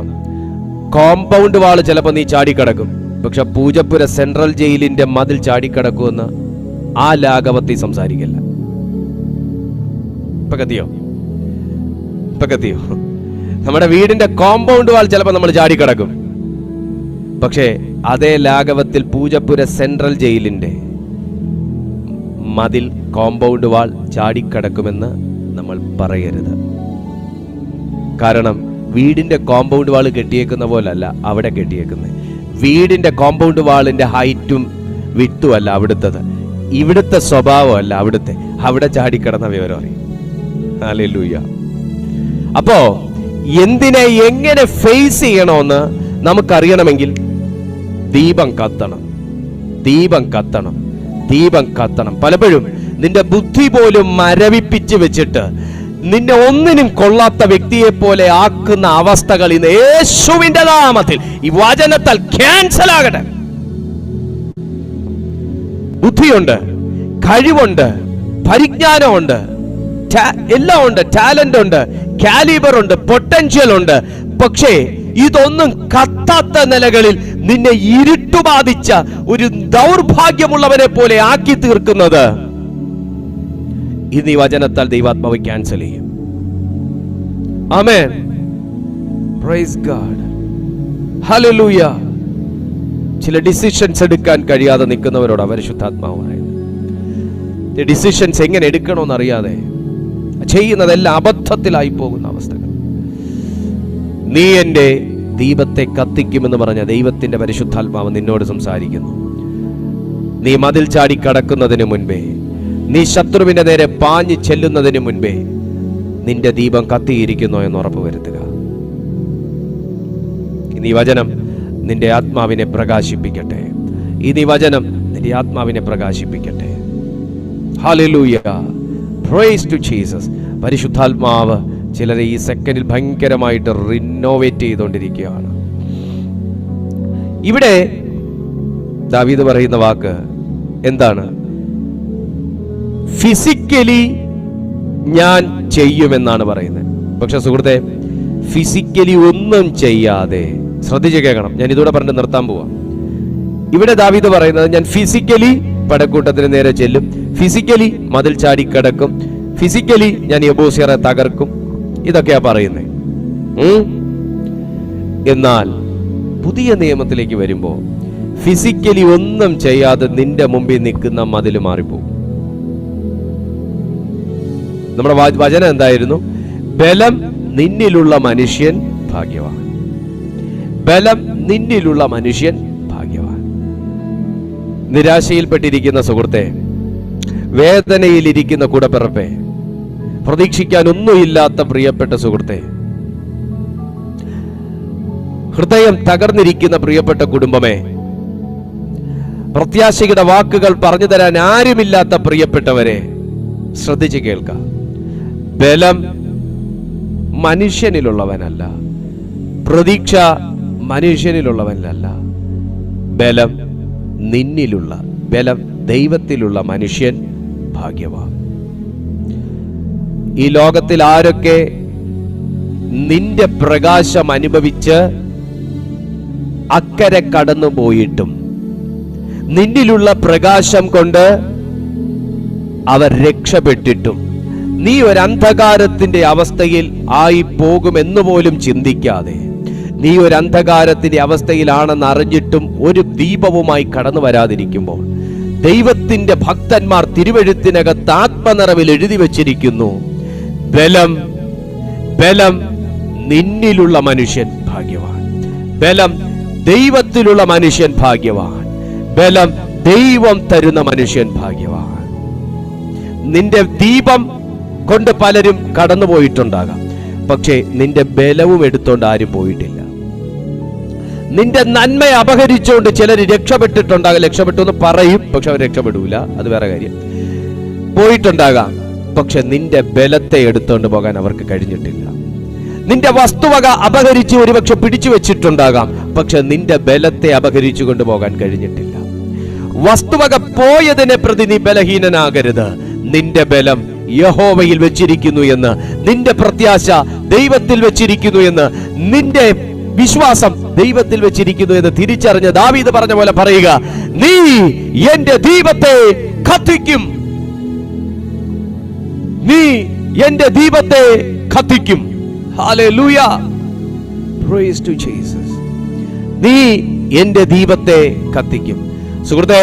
കോമ്പൗണ്ട് വാള് ചിലപ്പോൾ നീ ചാടിക്കടക്കും. പക്ഷെ പൂജപ്പുര സെൻട്രൽ ജയിലിന്റെ മതിൽ ചാടിക്കടക്കുമെന്ന് ആ ലാഘവത്തിൽ സംസാരിക്കില്ല. ഇപ്പൊ കത്തിയോ? നമ്മുടെ വീടിന്റെ കോമ്പൗണ്ട് വാൾ ചിലപ്പോൾ നമ്മൾ ചാടിക്കടക്കും. പക്ഷേ അതേ ലാഘവത്തിൽ പൂജപ്പുര സെൻട്രൽ ജയിലിന്റെ മതിൽ കോമ്പൗണ്ട് വാൾ ചാടിക്കടക്കുമെന്ന് നമ്മൾ പറയരുത്. കാരണം വീടിന്റെ കോമ്പൗണ്ട് വാൾ കെട്ടിയേക്കുന്ന പോലല്ല അവിടെ കെട്ടിയേക്കുന്നത്. വീടിന്റെ കോമ്പൗണ്ട് വാളിന്റെ ഹൈറ്റും വിട്ടും അല്ല അവിടുത്തത്, ഇവിടുത്തെ സ്വഭാവമല്ല അവിടുത്തെ. അവിടെ ചാടിക്കിടന്ന വിവരം അറിയും. ഹല്ലേലൂയ. അപ്പോ എന്തിനെ എങ്ങനെ ഫേസ് ചെയ്യണമെന്ന് നമുക്കറിയണമെങ്കിൽ ദീപം കത്തണം, ദീപം കത്തണം, ദീപം കത്തണം. പലപ്പോഴും നിന്റെ ബുദ്ധി പോലും മരവിപ്പിച്ച് വെച്ചിട്ട് നിന്നെ ഒന്നിനും കൊള്ളാത്ത വ്യക്തിയെ പോലെ ആക്കുന്ന അവസ്ഥകൾ ഇന്ന് യേശുവിന്റെ നാമത്തിൽ ഈ വചനത്താൽ ക്യാൻസൽ ആകട്ടെ. ബുദ്ധിയുണ്ട്, കഴിവുണ്ട്, പരിജ്ഞാനമുണ്ട്, എല്ലാം ഉണ്ട്. ടാലന്റ് ഉണ്ട്, കാലിബർ ഉണ്ട്, പൊട്ടൻഷ്യൽ ഉണ്ട്. പക്ഷേ ഇതൊന്നും കത്താത്ത നിലകളിൽ നിന്നെ ഇരുട്ടുബാധിച്ച ഒരു ദൗർഭാഗ്യമുള്ളവനെ പോലെ ആക്കി തീർക്കുന്നത് ഇന്ന് ഈ വചനത്താൽ ദൈവാത്മാവ് ക്യാൻസൽ ചെയ്യും. ആമേൻ. Praise God. ഹല്ലേലൂയ. ചില ഡിസിഷൻസ് എടുക്കാൻ കഴിയാതെ നിൽക്കുന്നവരോട് പരിശുദ്ധാത്മാവ് പറയുന്നത്, ഡിസിഷൻസ് എങ്ങനെ എടുക്കണമെന്ന് അറിയാതെ ചെയ്യുന്നതെല്ലാം അബദ്ധത്തിലായി പോകുന്ന അവസ്ഥകൾ. നീ എൻ്റെ ദീപത്തെ കത്തിക്കുമെന്ന് പറഞ്ഞ ദൈവത്തിന്റെ പരിശുദ്ധാത്മാവ് നിന്നോട് സംസാരിക്കുന്നു. നീ മതിൽ ചാടി കടക്കുന്നതിന് മുൻപേ, നീ ശത്രുവിന്റെ നേരെ പാഞ്ഞു ചെല്ലുന്നതിന് മുൻപേ നിന്റെ ദീപം കത്തിയിരിക്കുന്നു എന്ന് ഉറപ്പുവരുത്തുക. ഈ വചനം നിന്റെ ആത്മാവിനെ പ്രകാശിപ്പിക്കട്ടെ. ഈ വചനം നിന്റെ ആത്മാവിനെ പ്രകാശിപ്പിക്കട്ടെ. ഹല്ലേലൂയ. Praise to Jesus. പരിശുദ്ധാത്മാവ് ചിലരെ ഈ സെക്കൻഡിൽ ഭയങ്കരമായിട്ട് റിനോവേറ്റ് ചെയ്തുകൊണ്ടിരിക്കുകയാണ്. ഇവിടെ ദാവീദ് പറയുന്ന വാക്ക് എന്താണ്? ഫിസിക്കലി ഞാൻ ചെയ്യുമെന്നാണ് പറയുന്നത്. പക്ഷെ സുഹൃത്തെ, ഫിസിക്കലി ഒന്നും ചെയ്യാതെ, ശ്രദ്ധിച്ച് കേൾക്കണം, ഞാൻ ഇതോടെ പറഞ്ഞ് നിർത്താൻ പോവാം. ഇവിടെ ദാവീദ് പറയുന്നത്, ഞാൻ ഫിസിക്കലി പടക്കൂട്ടത്തിന് നേരെ ചെല്ലും, ഫിസിക്കലി മതിൽ ചാടി കിടക്കും, ഫിസിക്കലി ഞാൻ യെബൂസ്യരെ തകർക്കും, ഇതൊക്കെയാ പറയുന്നത്. എന്നാൽ പുതിയ നിയമത്തിലേക്ക് വരുമ്പോ ഫിസിക്കലി ഒന്നും ചെയ്യാതെ നിന്റെ മുമ്പിൽ നിൽക്കുന്ന മതിൽ മാറിപ്പോകും. നമ്മുടെ വചനം എന്തായിരുന്നു? ബലം നിന്നിലുള്ള മനുഷ്യൻ ഭാഗ്യവാൻ. ബലം നിന്നിലുള്ള മനുഷ്യൻ ഭാഗ്യവാൻ. നിരാശയിൽപ്പെട്ടിരിക്കുന്ന സുഹൃത്തെ, വേദനയിലിരിക്കുന്ന കൂടപ്പിറപ്പെ, പ്രതീക്ഷിക്കാൻ ഒന്നുമില്ലാത്ത പ്രിയപ്പെട്ട സുഹൃത്തെ, ഹൃദയം തകർന്നിരിക്കുന്ന പ്രിയപ്പെട്ട കുടുംബമേ, പ്രത്യാശയുടെ വാക്കുകൾ പറഞ്ഞു തരാൻ ആരുമില്ലാത്ത പ്രിയപ്പെട്ടവരെ, ശ്രദ്ധിച്ച് കേൾക്കാം. ബലം മനുഷ്യനിലുള്ളവനല്ല, പ്രതീക്ഷ മനുഷ്യനിലുള്ളവനല്ല, ബലം നിന്നിലുള്ള, ബലം ദൈവത്തിലുള്ള മനുഷ്യൻ ഭാഗ്യവാൻ. ഈ ലോകത്തിൽ ആരൊക്കെ നിന്റെ പ്രകാശം അനുഭവിച്ച് അക്കരെ കടന്നു പോയിട്ടും നിന്നിലുള്ള പ്രകാശം കൊണ്ട് അവർ രക്ഷപ്പെട്ടിട്ടും നീ ഒരു അന്ധകാരത്തിന്റെ അവസ്ഥയിൽ ആയി പോകുമെന്ന് പോലും ചിന്തിക്കാതെ, നീ ഒരു അന്ധകാരത്തിന്റെ അവസ്ഥയിലാണെന്ന് അറിഞ്ഞിട്ടും ഒരു ദീപവുമായി കടന്നു വരാതിരിക്കുമ്പോൾ, ദൈവത്തിന്റെ ഭക്തന്മാർ തിരുവെഴുത്തിനകത്ത് ആത്മനിറവിൽ എഴുതി വച്ചിരിക്കുന്നു, ബലം ബലം നിന്നിലുള്ള മനുഷ്യൻ ഭാഗ്യവാൻ, ബലം ദൈവത്തിലുള്ള മനുഷ്യൻ ഭാഗ്യവാൻ, ബലം ദൈവം തരുന്ന മനുഷ്യൻ ഭാഗ്യവാൻ. നിന്റെ ദീപം കൊണ്ട് പലരും കടന്നുപോയിട്ടുണ്ടാകാം, പക്ഷേ നിന്റെ ബലവും എടുത്തോണ്ട് ആരും പോയിട്ടില്ല. നിന്റെ നന്മ അപഹരിച്ചുകൊണ്ട് ചിലർ രക്ഷപ്പെട്ടിട്ടുണ്ടാകാം. രക്ഷപ്പെട്ടു എന്ന് പറയും, പക്ഷെ അവർ രക്ഷപ്പെടൂല, അത് വേറെ കാര്യം. പോയിട്ടുണ്ടാകാം, പക്ഷെ നിന്റെ ബലത്തെ എടുത്തോണ്ട് പോകാൻ അവർക്ക് കഴിഞ്ഞിട്ടില്ല. നിന്റെ വസ്തുവക അപഹരിച്ച് ഒരുപക്ഷെ പിടിച്ചു വെച്ചിട്ടുണ്ടാകാം, പക്ഷെ നിന്റെ ബലത്തെ അപഹരിച്ചു കൊണ്ടുപോകാൻ കഴിഞ്ഞിട്ടില്ല. വസ്തുവക പോയതിനെ പ്രതി നീ ബലഹീനനാകരുത്. നിന്റെ ബലം യഹോവയിൽ വെച്ചിരിക്കുന്നു എന്ന്, നിന്റെ പ്രത്യാശ ദൈവത്തിൽ വെച്ചിരിക്കുന്നു എന്ന്, നിന്റെ വിശ്വാസം ദൈവത്തിൽ വെച്ചിരിക്കുന്നു എന്ന് തിരിച്ചറിഞ്ഞ് ദാവീദ് പറഞ്ഞ പോലെ പറയുക, നീ എന്റെ ദീപത്തെ കത്തിക്കും, നീ എന്റെ ദീപത്തെ കത്തിക്കും. ഹല്ലേലൂയ. Praise to Jesus. നീ എന്റെ ദീപത്തെ കത്തിക്കും. സുഹൃത്തേ,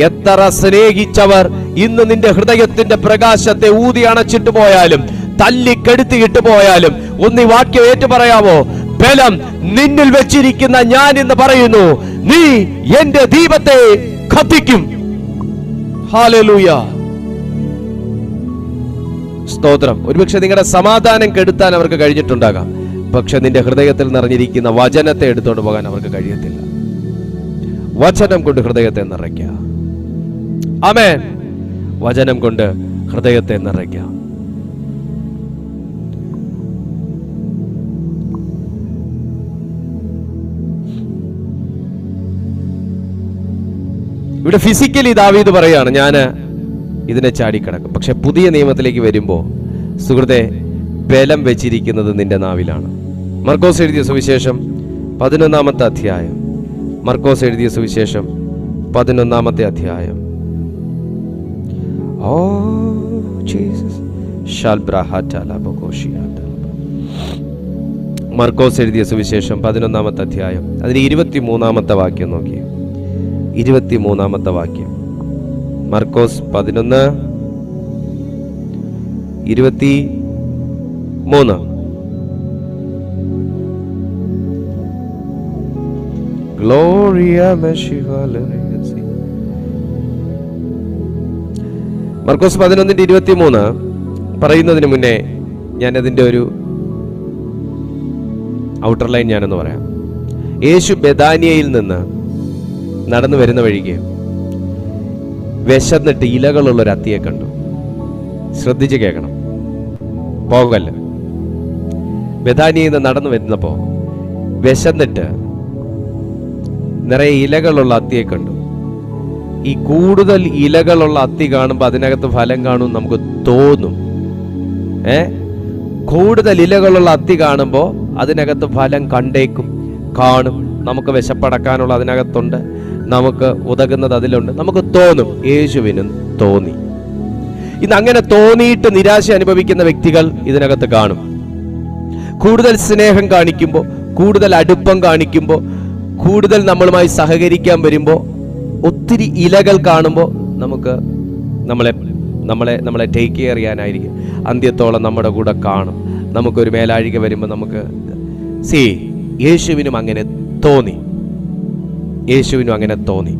എത്ര സ്നേഹിച്ചവർ ഇന്ന് നിന്റെ ഹൃദയത്തിന്റെ പ്രകാശത്തെ ഊതി അണച്ചിട്ട് പോയാലും, തല്ലിക്കെടുത്തിയിട്ട് പോയാലും, ഒന്നീ വാക്യം ഏറ്റു പറയാമോ? ബലം നിന്നിൽ വെച്ചിരിക്കുന്ന ഞാൻ എന്ന് പറയുന്നു, നീ എന്റെ ദീപത്തെ കത്തിക്കും. ഹല്ലേലൂയ. സ്തോത്രം. ഒരുപക്ഷെ നിങ്ങളുടെ സമാധാനം കെടുത്താൻ അവർക്ക് കഴിഞ്ഞിട്ടുണ്ടാകാം, പക്ഷെ നിന്റെ ഹൃദയത്തിൽ നിറഞ്ഞിരിക്കുന്ന വചനത്തെ എടുത്തുകൊണ്ട് പോകാൻ അവർക്ക് കഴിയത്തില്ല. വചനം കൊണ്ട് ഹൃദയത്തെ നിറയ്ക്കുക. ആമേൻ. വചനം കൊണ്ട് ഹൃദയത്തെ നിറയ്ക്കുക. ഇവിടെ ഫിസിക്കലി ദാവീദ് പറയാണ്, ഞാൻ ഇതിനെ ചാടിക്കിടക്കും. പക്ഷെ പുതിയ നിയമത്തിലേക്ക് വരുമ്പോൾ സുഹൃത്തെ, ബലം വെച്ചിരിക്കുന്നത് നിന്റെ നാവിലാണ്. മർക്കോസ് എഴുതിയ സുവിശേഷം 11-ാമത്തെ അധ്യായം. മർക്കോസ് എഴുതിയ സുവിശേഷം 11-ാമത്തെ അധ്യായം. Oh Jesus. മർക്കോസ് എഴുതിയ സുവിശേഷം 11-ാമത്തെ അധ്യായം, അതിന് 23-ാമത്തെ വാക്യം നോക്കിയേ. 23-ാമത്തെ വാക്യം. മർക്കോസ് 11:23. Gloria Meshivalesi. മർക്കോസ് 11:23 പറയുന്നതിന് മുന്നേ ഞാൻ അതിൻ്റെ ഒരു ഔട്ടർ ലൈൻ ഞാനൊന്ന് പറയാം. യേശു ബെഥാനിയയിൽ നിന്ന് നടന്നു വരുന്ന വഴിക്ക് വിശന്നിട്ട് ഇലകളുള്ളൊരു അത്തിയെ കണ്ടു. ശ്രദ്ധിച്ച് കേൾക്കണം, പോകല്ല. ബെഥാനിയയിൽ നിന്ന് നടന്നു വരുന്നപ്പോൾ വിശന്നിട്ട് നിറയെ ഇലകളുള്ള അത്തിയെ കണ്ടു. ഈ കൂടുതൽ ഇലകളുള്ള അത്തി കാണുമ്പോൾ അതിനകത്ത് ഫലം കാണും നമുക്ക് തോന്നും. കൂടുതൽ ഇലകളുള്ള അത്തി കാണുമ്പോൾ അതിനകത്ത് ഫലം കണ്ടേക്കും, കാണും. നമുക്ക് വിശപ്പടക്കാനുള്ള അതിനകത്തുണ്ട്, നമുക്ക് ഉതകുന്നത് അതിലുണ്ട്, നമുക്ക് തോന്നും. യേശുവിനും തോന്നി. ഇന്ന് അങ്ങനെ തോന്നിയിട്ട് നിരാശ അനുഭവിക്കുന്ന വ്യക്തികൾ ഇതിനകത്ത് കാണും. കൂടുതൽ സ്നേഹം കാണിക്കുമ്പോൾ, കൂടുതൽ അടുപ്പം കാണിക്കുമ്പോൾ, കൂടുതൽ നമ്മളുമായി സഹകരിക്കാൻ വരുമ്പോൾ, ഒത്തിരി ഇലകൾ കാണുമ്പോൾ നമുക്ക് നമ്മളെ ടേക്ക് കെയർ ചെയ്യാനായിരിക്കും. അന്ത്യത്തോളം നമ്മുടെ കൂടെ കാണും. നമുക്കൊരു മേലാഴിക വരുമ്പോൾ നമുക്ക് യേശുവിനും അങ്ങനെ തോന്നി. യേശുവിനും അങ്ങനെ തോന്നി.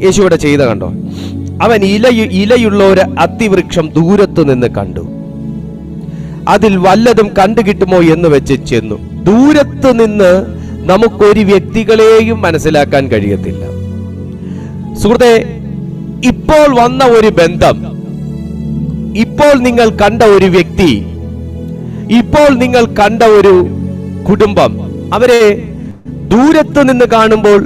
യേശു ഇവിടെ ചെയ്ത കണ്ടോ? അവൻ ഇലയുള്ള ഒരു അത്തിവൃക്ഷം ദൂരത്തു നിന്ന് കണ്ടു. അതിൽ വല്ലതും കണ്ടുകിട്ടുമോ എന്ന് വെച്ച് ചെന്നു. ദൂരത്ത് നിന്ന് നമുക്കൊരു വ്യക്തികളെയും മനസ്സിലാക്കാൻ കഴിയത്തില്ല. സുഹൃത്തെ, ഇപ്പോൾ വന്ന ഒരു ബന്ധം, ഇപ്പോൾ നിങ്ങൾ കണ്ട ഒരു വ്യക്തി, ഇപ്പോൾ നിങ്ങൾ കണ്ട ഒരു കുടുംബം, അവരെ ദൂരത്ത് നിന്ന് കാണുമ്പോൾ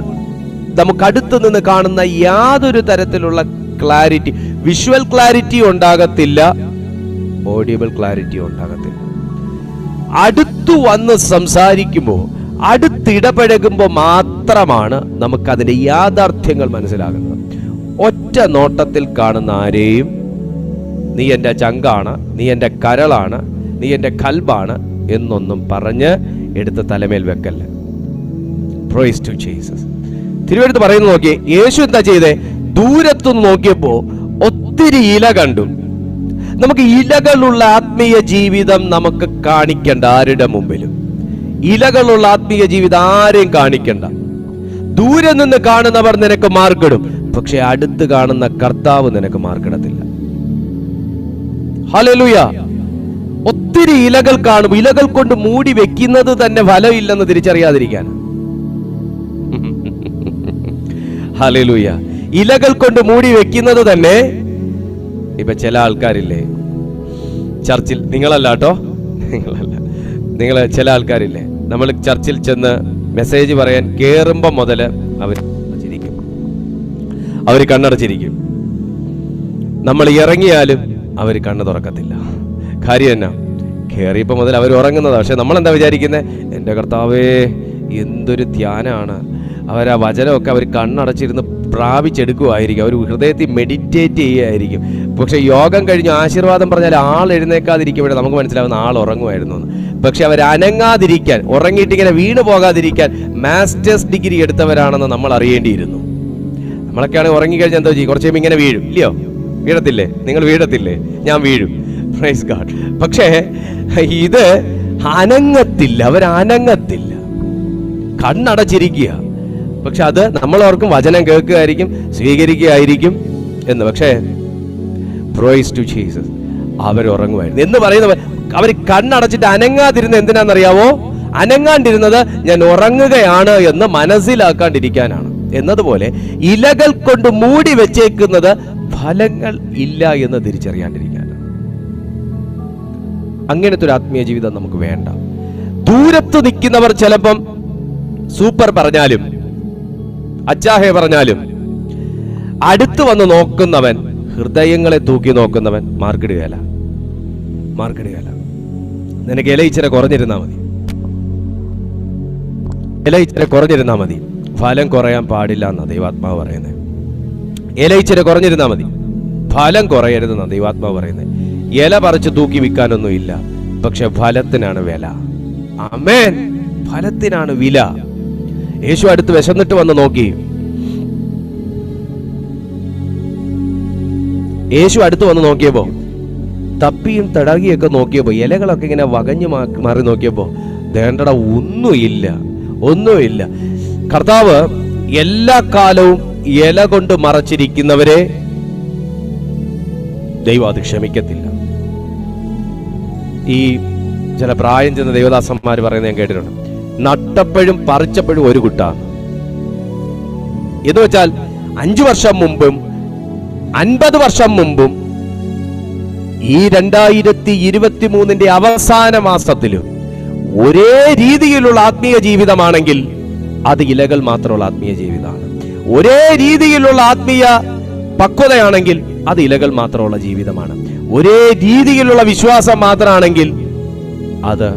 നമുക്ക് അടുത്ത് നിന്ന് കാണുന്ന യാതൊരു തരത്തിലുള്ള ക്ലാരിറ്റി, വിഷ്വൽ ക്ലാരിറ്റി ഉണ്ടാകത്തില്ല, ഓഡിയബിൾ ക്ലാരിറ്റി ഉണ്ടാകത്തില്ല. അടുത്തു വന്ന് സംസാരിക്കുമ്പോൾ, അടുത്തിടപഴകുമ്പോൾ മാത്രമാണ് നമുക്കതിൻ്റെ യാഥാർത്ഥ്യങ്ങൾ മനസ്സിലാകുന്നത്. ഒറ്റ നോട്ടത്തിൽ കാണുന്ന ആരെയും നീ എൻ്റെ ചങ്കാണ്, നീ എൻ്റെ കരളാണ്, നീ എൻ്റെ കൽബാണ് എന്നൊന്നും പറഞ്ഞ് എടുത്ത് തലമേൽ വെക്കല്ല. Praise to Jesus. തിരുവെടുത്ത് പറയുന്നത് നോക്കിയേ, യേശു എന്താ ചെയ്തേ? ദൂരത്തുനിന്ന് നോക്കിയപ്പോ ഒത്തിരി ഇല കണ്ടു. നമുക്ക് ഇലകളുള്ള ആത്മീയ ജീവിതം നമുക്ക് കാണിക്കണ്ട ആരുടെ മുമ്പിലും. ഇലകളുള്ള ആത്മീയ ജീവിതം ആരെയും കാണിക്കണ്ട. ദൂരെ നിന്ന് കാണുന്നവർ നിനക്ക് മാർക്കിടും, പക്ഷെ അടുത്ത് കാണുന്ന കർത്താവ് നിനക്ക് മാർക്കിടത്തില്ല. ഹല്ലേലൂയ. ഒത്തിരി ഇലകൾ കാണും. ഇലകൾ കൊണ്ട് മൂടി വെക്കുന്നത് തന്നെ ഫലമില്ലെന്ന് തിരിച്ചറിയാതിരിക്കാൻ. ഹല്ലേലൂയ. ഇലകൾ കൊണ്ട് മൂടി വെക്കുന്നത് തന്നെ. ഇപ്പൊ ചില ആൾക്കാരില്ലേ ചർച്ചിൽ, നിങ്ങളല്ല കേട്ടോ, നിങ്ങൾ ചില ആൾക്കാരില്ലേ, നമ്മൾ ചർച്ചിൽ ചെന്ന് മെസ്സേജ് പറയാൻ കേറുമ്പോ മുതൽ അവർ കണ്ണടച്ചിരിക്കും. നമ്മൾ ഇറങ്ങിയാലും അവർ കണ്ണ് തുറക്കത്തില്ല. കാര്യം എന്നാ? കയറിയപ്പോ മുതൽ അവർ ഉറങ്ങുന്നതാണ്. പക്ഷെ നമ്മളെന്താ വിചാരിക്കുന്നത്? എൻ്റെ കർത്താവേ, എന്തൊരു ധ്യാനാണ്. അവരാ വചനമൊക്കെ അവർ കണ്ണടച്ചിരുന്ന് പ്രാപിച്ചെടുക്കുമായിരിക്കും. അവർ ഹൃദയത്തിൽ മെഡിറ്റേറ്റ് ചെയ്യുകയായിരിക്കും. പക്ഷെ യോഗം കഴിഞ്ഞ് ആശീർവാദം പറഞ്ഞാൽ ആൾ എഴുന്നേക്കാതിരിക്കുമ്പോഴേ നമുക്ക് മനസ്സിലാവുന്ന ആൾ ഉറങ്ങുമായിരുന്നു എന്ന്. പക്ഷെ അവർ അനങ്ങാതിരിക്കാൻ, ഉറങ്ങിയിട്ട് ഇങ്ങനെ വീണ് പോകാതിരിക്കാൻ മാസ്റ്റേഴ്സ് ഡിഗ്രി എടുത്തവരാണെന്ന് നമ്മൾ അറിയേണ്ടിയിരുന്നു. നമ്മളൊക്കെയാണ് ഉറങ്ങിക്കഴിഞ്ഞാൽ എന്താ ചെയ്യും? കുറച്ച് കഴിയുമ്പോൾ ഇങ്ങനെ വീഴും, ഇല്ലയോ? വീഴത്തില്ലേ? നിങ്ങൾ വീഴത്തില്ലേ? ഞാൻ വീഴും. Praise God. പക്ഷേ ഇത് അനങ്ങത്തില്ല, അവരനങ്ങത്തില്ല, കണ്ണടച്ചിരിക്കുക. പക്ഷെ അത് നമ്മളോർക്കും വചനം കേൾക്കുകയായിരിക്കും, സ്വീകരിക്കുകയായിരിക്കും എന്ന്. പക്ഷേ പ്രൈസ് ടു ജീസസ്, അവരുറങ്ങുമായിരുന്നു എന്ന് പറയുന്നവർ. അവർ കണ്ണടച്ചിട്ട് അനങ്ങാതിരുന്നത് എന്തിനാണെന്നറിയാവോ? അനങ്ങാണ്ടിരുന്നത് ഞാൻ ഉറങ്ങുകയാണ് എന്ന് മനസ്സിലാക്കാണ്ടിരിക്കാനാണ്. എന്നതുപോലെ ഇലകൾ കൊണ്ട് മൂടി വെച്ചേക്കുന്നത് ഫലങ്ങൾ ഇല്ല എന്ന് തിരിച്ചറിയാണ്ടിരിക്കാനാണ്. അങ്ങനത്തെ ഒരു ആത്മീയ ജീവിതം നമുക്ക് വേണ്ട. ദൂരത്ത് നിൽക്കുന്നവർ ചിലപ്പം സൂപ്പർ പറഞ്ഞാലും അച്ചാഹേ പറഞ്ഞാലും അടുത്ത് വന്ന് നോക്കുന്നവൻ, ഹൃദയങ്ങളെ തൂക്കി നോക്കുന്നവൻ മാർക്കിടുകയല്ല. നിനക്ക് ഇല ഇച്ചിരി കുറഞ്ഞിരുന്നാ മതി, ഫലം കുറയാൻ പാടില്ല എന്നാ ദൈവാത്മാവ് പറയുന്നത്. ഇല ഇച്ചിരി കുറഞ്ഞിരുന്നാ മതി, ഫലം കുറയരുതെന്നാ ദൈവാത്മാവ് പറയുന്നത്. ഇല പറിച്ച് തൂക്കി വിൽക്കാനൊന്നും ഇല്ല, പക്ഷെ ഫലത്തിനാണ് വില. ആമേൻ. ഫലത്തിനാണ് വില. യേശു അടുത്ത് വിശന്നിട്ട് വന്ന് നോക്കി. യേശു അടുത്ത് വന്ന് നോക്കിയപ്പോ, തപ്പിയും തടകിയൊക്കെ നോക്കിയപ്പോ, ഇലകളൊക്കെ ഇങ്ങനെ വകഞ്ഞു മാറി നോക്കിയപ്പോ, ദേണ്ടട ഒന്നുമില്ല. കർത്താവ് എല്ലാ കാലവും ഇല കൊണ്ട് മറച്ചിരിക്കുന്നവരെ ദൈവം അത് ക്ഷമിക്കത്തില്ല. ഈ ചില പ്രായം ചെന്ന ദൈവദാസന്മാർ പറയുന്നത് ഞാൻ കേട്ടിട്ടുണ്ട്, നട്ടപ്പോഴും പറിച്ചപ്പോഴും ഒരു കുട്ടാണ്. എന്ന് വെച്ചാൽ 5 വർഷം മുമ്പും 50 വർഷം മുമ്പും ഈ 2023 അവസാന മാസത്തിലും ഒരേ രീതിയിലുള്ള ആത്മീയ ജീവിതമാണെങ്കിൽ അത് ഇലകൾ മാത്രമുള്ള ആത്മീയ ജീവിതമാണ്. ഒരേ രീതിയിലുള്ള ആത്മീയ പക്വതയാണെങ്കിൽ അത് ഇലകൾ മാത്രമുള്ള ജീവിതമാണ്. ഒരേ രീതിയിലുള്ള വിശ്വാസം മാത്രമാണെങ്കിൽ അത്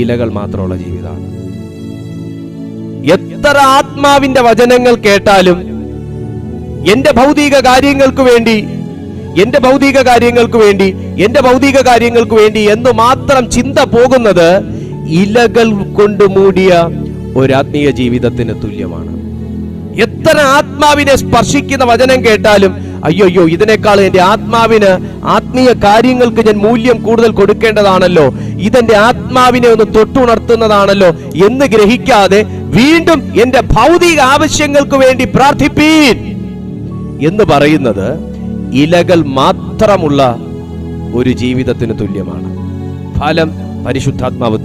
ഇലകൾ മാത്രമുള്ള ജീവിതമാണ്. എത്ര ആത്മാവിന്റെ വചനങ്ങൾ കേട്ടാലും എന്റെ ഭൗതിക കാര്യങ്ങൾക്ക് വേണ്ടി എന്ന് മാത്രം ചിന്ത പോകുന്നത് ഇലകൾ കൊണ്ട് മൂടിയ ഒരു ആത്മീയ ജീവിതത്തിന് തുല്യമാണ്. എത്ര ആത്മാവിനെ സ്പർശിക്കുന്ന വചനം കേട്ടാലും അയ്യോ ഇതിനേക്കാൾ എന്റെ ആത്മാവിന് ആത്മീയ കാര്യങ്ങൾക്ക് ഞാൻ മൂല്യം കൂടുതൽ കൊടുക്കേണ്ടതാണല്ലോ, ഇതെന്റെ ആത്മാവിനെ ഒന്ന് തൊട്ടുണർത്തുന്നതാണല്ലോ എന്ന് ഗ്രഹിക്കാതെ വീണ്ടും എന്റെ ഭൗതിക ആവശ്യങ്ങൾക്ക് വേണ്ടി പ്രാർത്ഥിപ്പീൻ എന്ന് പറയുന്നത് ഇലകൾ മാത്രമുള്ള ഒരു ജീവിതത്തിന് തുല്യമാണ്. ഫലം പരിശുദ്ധാത്മാവ്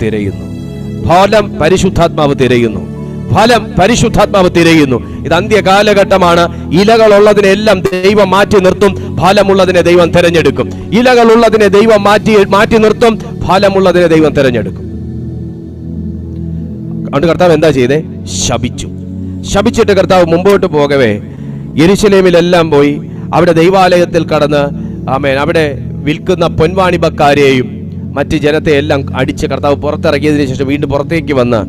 തിരയുന്നു. ഇത് അന്ത്യകാലഘട്ടമാണ്. ഇലകൾ ഉള്ളതിനെല്ലാം ദൈവം മാറ്റി നിർത്തും, ഫലമുള്ളതിനെ ദൈവം തെരഞ്ഞെടുക്കും. ഇലകൾ ഉള്ളതിനെ ദൈവം മാറ്റി നിർത്തും, ഫലമുള്ളതിനെ ദൈവം തെരഞ്ഞെടുക്കും. അതുകൊണ്ട് കർത്താവ് എന്താ ചെയ്തേ? ശപിച്ചിട്ട് കർത്താവ് മുമ്പോട്ട് പോകവേ യെരുശലേമിലെല്ലാം പോയി അവിടെ ദൈവാലയത്തിൽ കടന്ന് ആമേൻ അവിടെ വിൽക്കുന്ന പൊൻവാണിഭക്കാരെയും മറ്റ് ജനത്തെ എല്ലാം അടിച്ച് കർത്താവ് പുറത്തിറക്കിയതിനു ശേഷം വീണ്ടും പുറത്തേക്ക് വന്ന്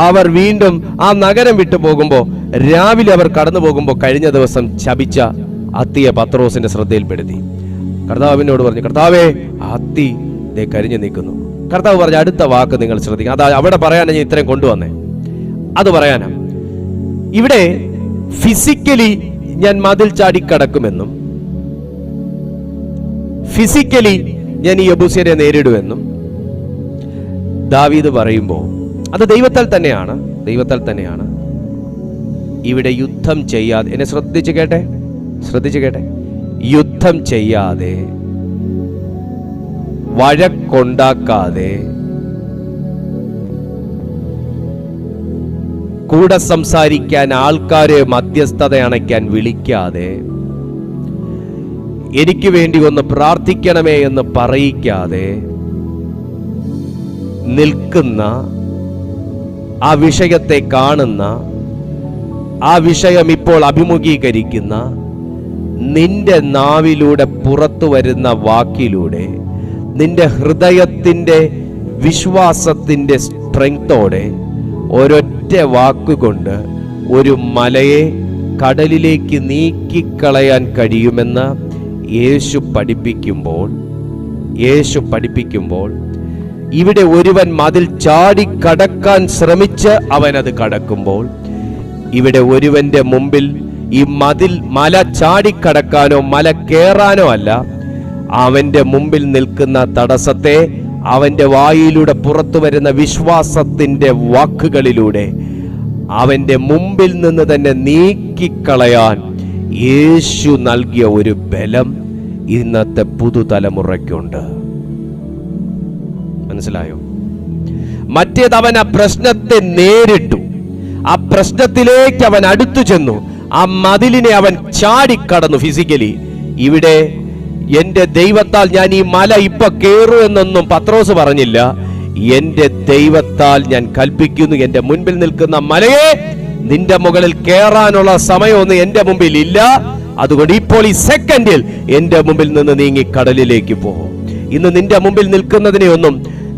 അവർ വീണ്ടും ആ നഗരം വിട്ടു പോകുമ്പോൾ രാവിലെ അവർ കടന്നു പോകുമ്പോൾ കഴിഞ്ഞ ദിവസം ശപിച്ച അത്തിയെ പത്രോസിന്റെ ശ്രദ്ധയിൽപ്പെടുത്തി. കർത്താവിനോട് പറഞ്ഞു, കർത്താവേ അത്തി ദേ കരിഞ്ഞു നിൽക്കുന്നു. കർത്താവ് പറഞ്ഞു, അടുത്ത വാക്ക് നിങ്ങൾ ശ്രദ്ധിക്കുക. അതാ അവിടെ പറയാനാ ഞാൻ ഇത്രയും കൊണ്ടുവന്നേ, അത് പറയാനാ. ഇവിടെ ഫിസിക്കലി ഞാൻ മതിൽ ചാടിക്കടക്കുമെന്നും ഫിസിക്കലി ഞാൻ ഈ യെബൂസ്യരെ നേരിടുമെന്നും ദാവീദ് പറയുമ്പോൾ അത് ദൈവത്താൽ തന്നെയാണ്. ഇവിടെ യുദ്ധം ചെയ്യാതെ, എന്നെ ശ്രദ്ധിച്ചു കേട്ടെ, യുദ്ധം ചെയ്യാതെ, വഴക്കുണ്ടാക്കാതെ, കൂടെ സംസാരിക്കാൻ ആൾക്കാരെ മധ്യസ്ഥത അണയ്ക്കാൻ വിളിക്കാതെ, എനിക്ക് വേണ്ടി ഒന്ന് പ്രാർത്ഥിക്കണമേ എന്ന് പറയിക്കാതെ നിൽക്കുന്ന, ആ വിഷയത്തെ കാണുന്ന, ആ വിഷയം ഇപ്പോൾ അഭിമുഖീകരിക്കുന്ന, നിന്റെ നാവിലൂടെ പുറത്തു വരുന്ന വാക്കിലൂടെ, നിന്റെ ഹൃദയത്തിന്റെ വിശ്വാസത്തിന്റെ സ്ട്രെങ്തോടെ ഒരൊറ്റ വാക്കുകൊണ്ട് ഒരു മലയെ കടലിലേക്ക് നീക്കിക്കളയാൻ കഴിയുമെന്ന് യേശു പഠിപ്പിക്കുമ്പോൾ ഇവിടെ ഒരുവൻ മതിൽ ചാടിക്കടക്കാൻ ശ്രമിച്ച് അവനത് കടക്കുമ്പോൾ, ഇവിടെ ഒരുവന്റെ മുമ്പിൽ ഈ മല ചാടിക്കടക്കാനോ മല കയറാനോ അല്ല, അവന്റെ മുമ്പിൽ നിൽക്കുന്ന തടസ്സത്തെ അവന്റെ വായിലൂടെ പുറത്തു വരുന്ന വിശ്വാസത്തിന്റെ വാക്കുകളിലൂടെ അവന്റെ മുമ്പിൽ നിന്ന് തന്നെ നീക്കിക്കളയാൻ യേശു നൽകിയ ഒരു ബലം ഇന്നത്തെ പുതുതലമുറയ്ക്കുണ്ട്. മനസ്സിലായോ? മറ്റേത് അവൻ ആ പ്രശ്നത്തെ നേരിട്ടു, ആ പ്രശ്നത്തിലേക്ക് അവൻ അടുത്തു ചെന്നു, ആ മതിലിനെ അവൻ ചാടിക്കടന്നു ഫിസിക്കലി. ഇവിടെ എന്റെ ദൈവത്താൽ ഞാൻ ഈ മല ഇപ്പൊ കേറൂ എന്നൊന്നും പത്രോസ് പറഞ്ഞില്ല. എന്റെ ദൈവത്താൽ ഞാൻ കൽപ്പിക്കുന്നു, എന്റെ മുൻപിൽ നിൽക്കുന്ന മലയെ നിന്റെ മുകളിൽ കയറാനുള്ള സമയമൊന്നും എന്റെ മുമ്പിൽ ഇല്ല. അതുകൊണ്ട് ഇപ്പോൾ ഈ സെക്കൻഡിൽ എന്റെ മുമ്പിൽ നിന്ന് നീങ്ങി കടലിലേക്ക് പോകും. ഇന്ന് നിന്റെ മുമ്പിൽ നിൽക്കുന്നതിനെ ഒന്നും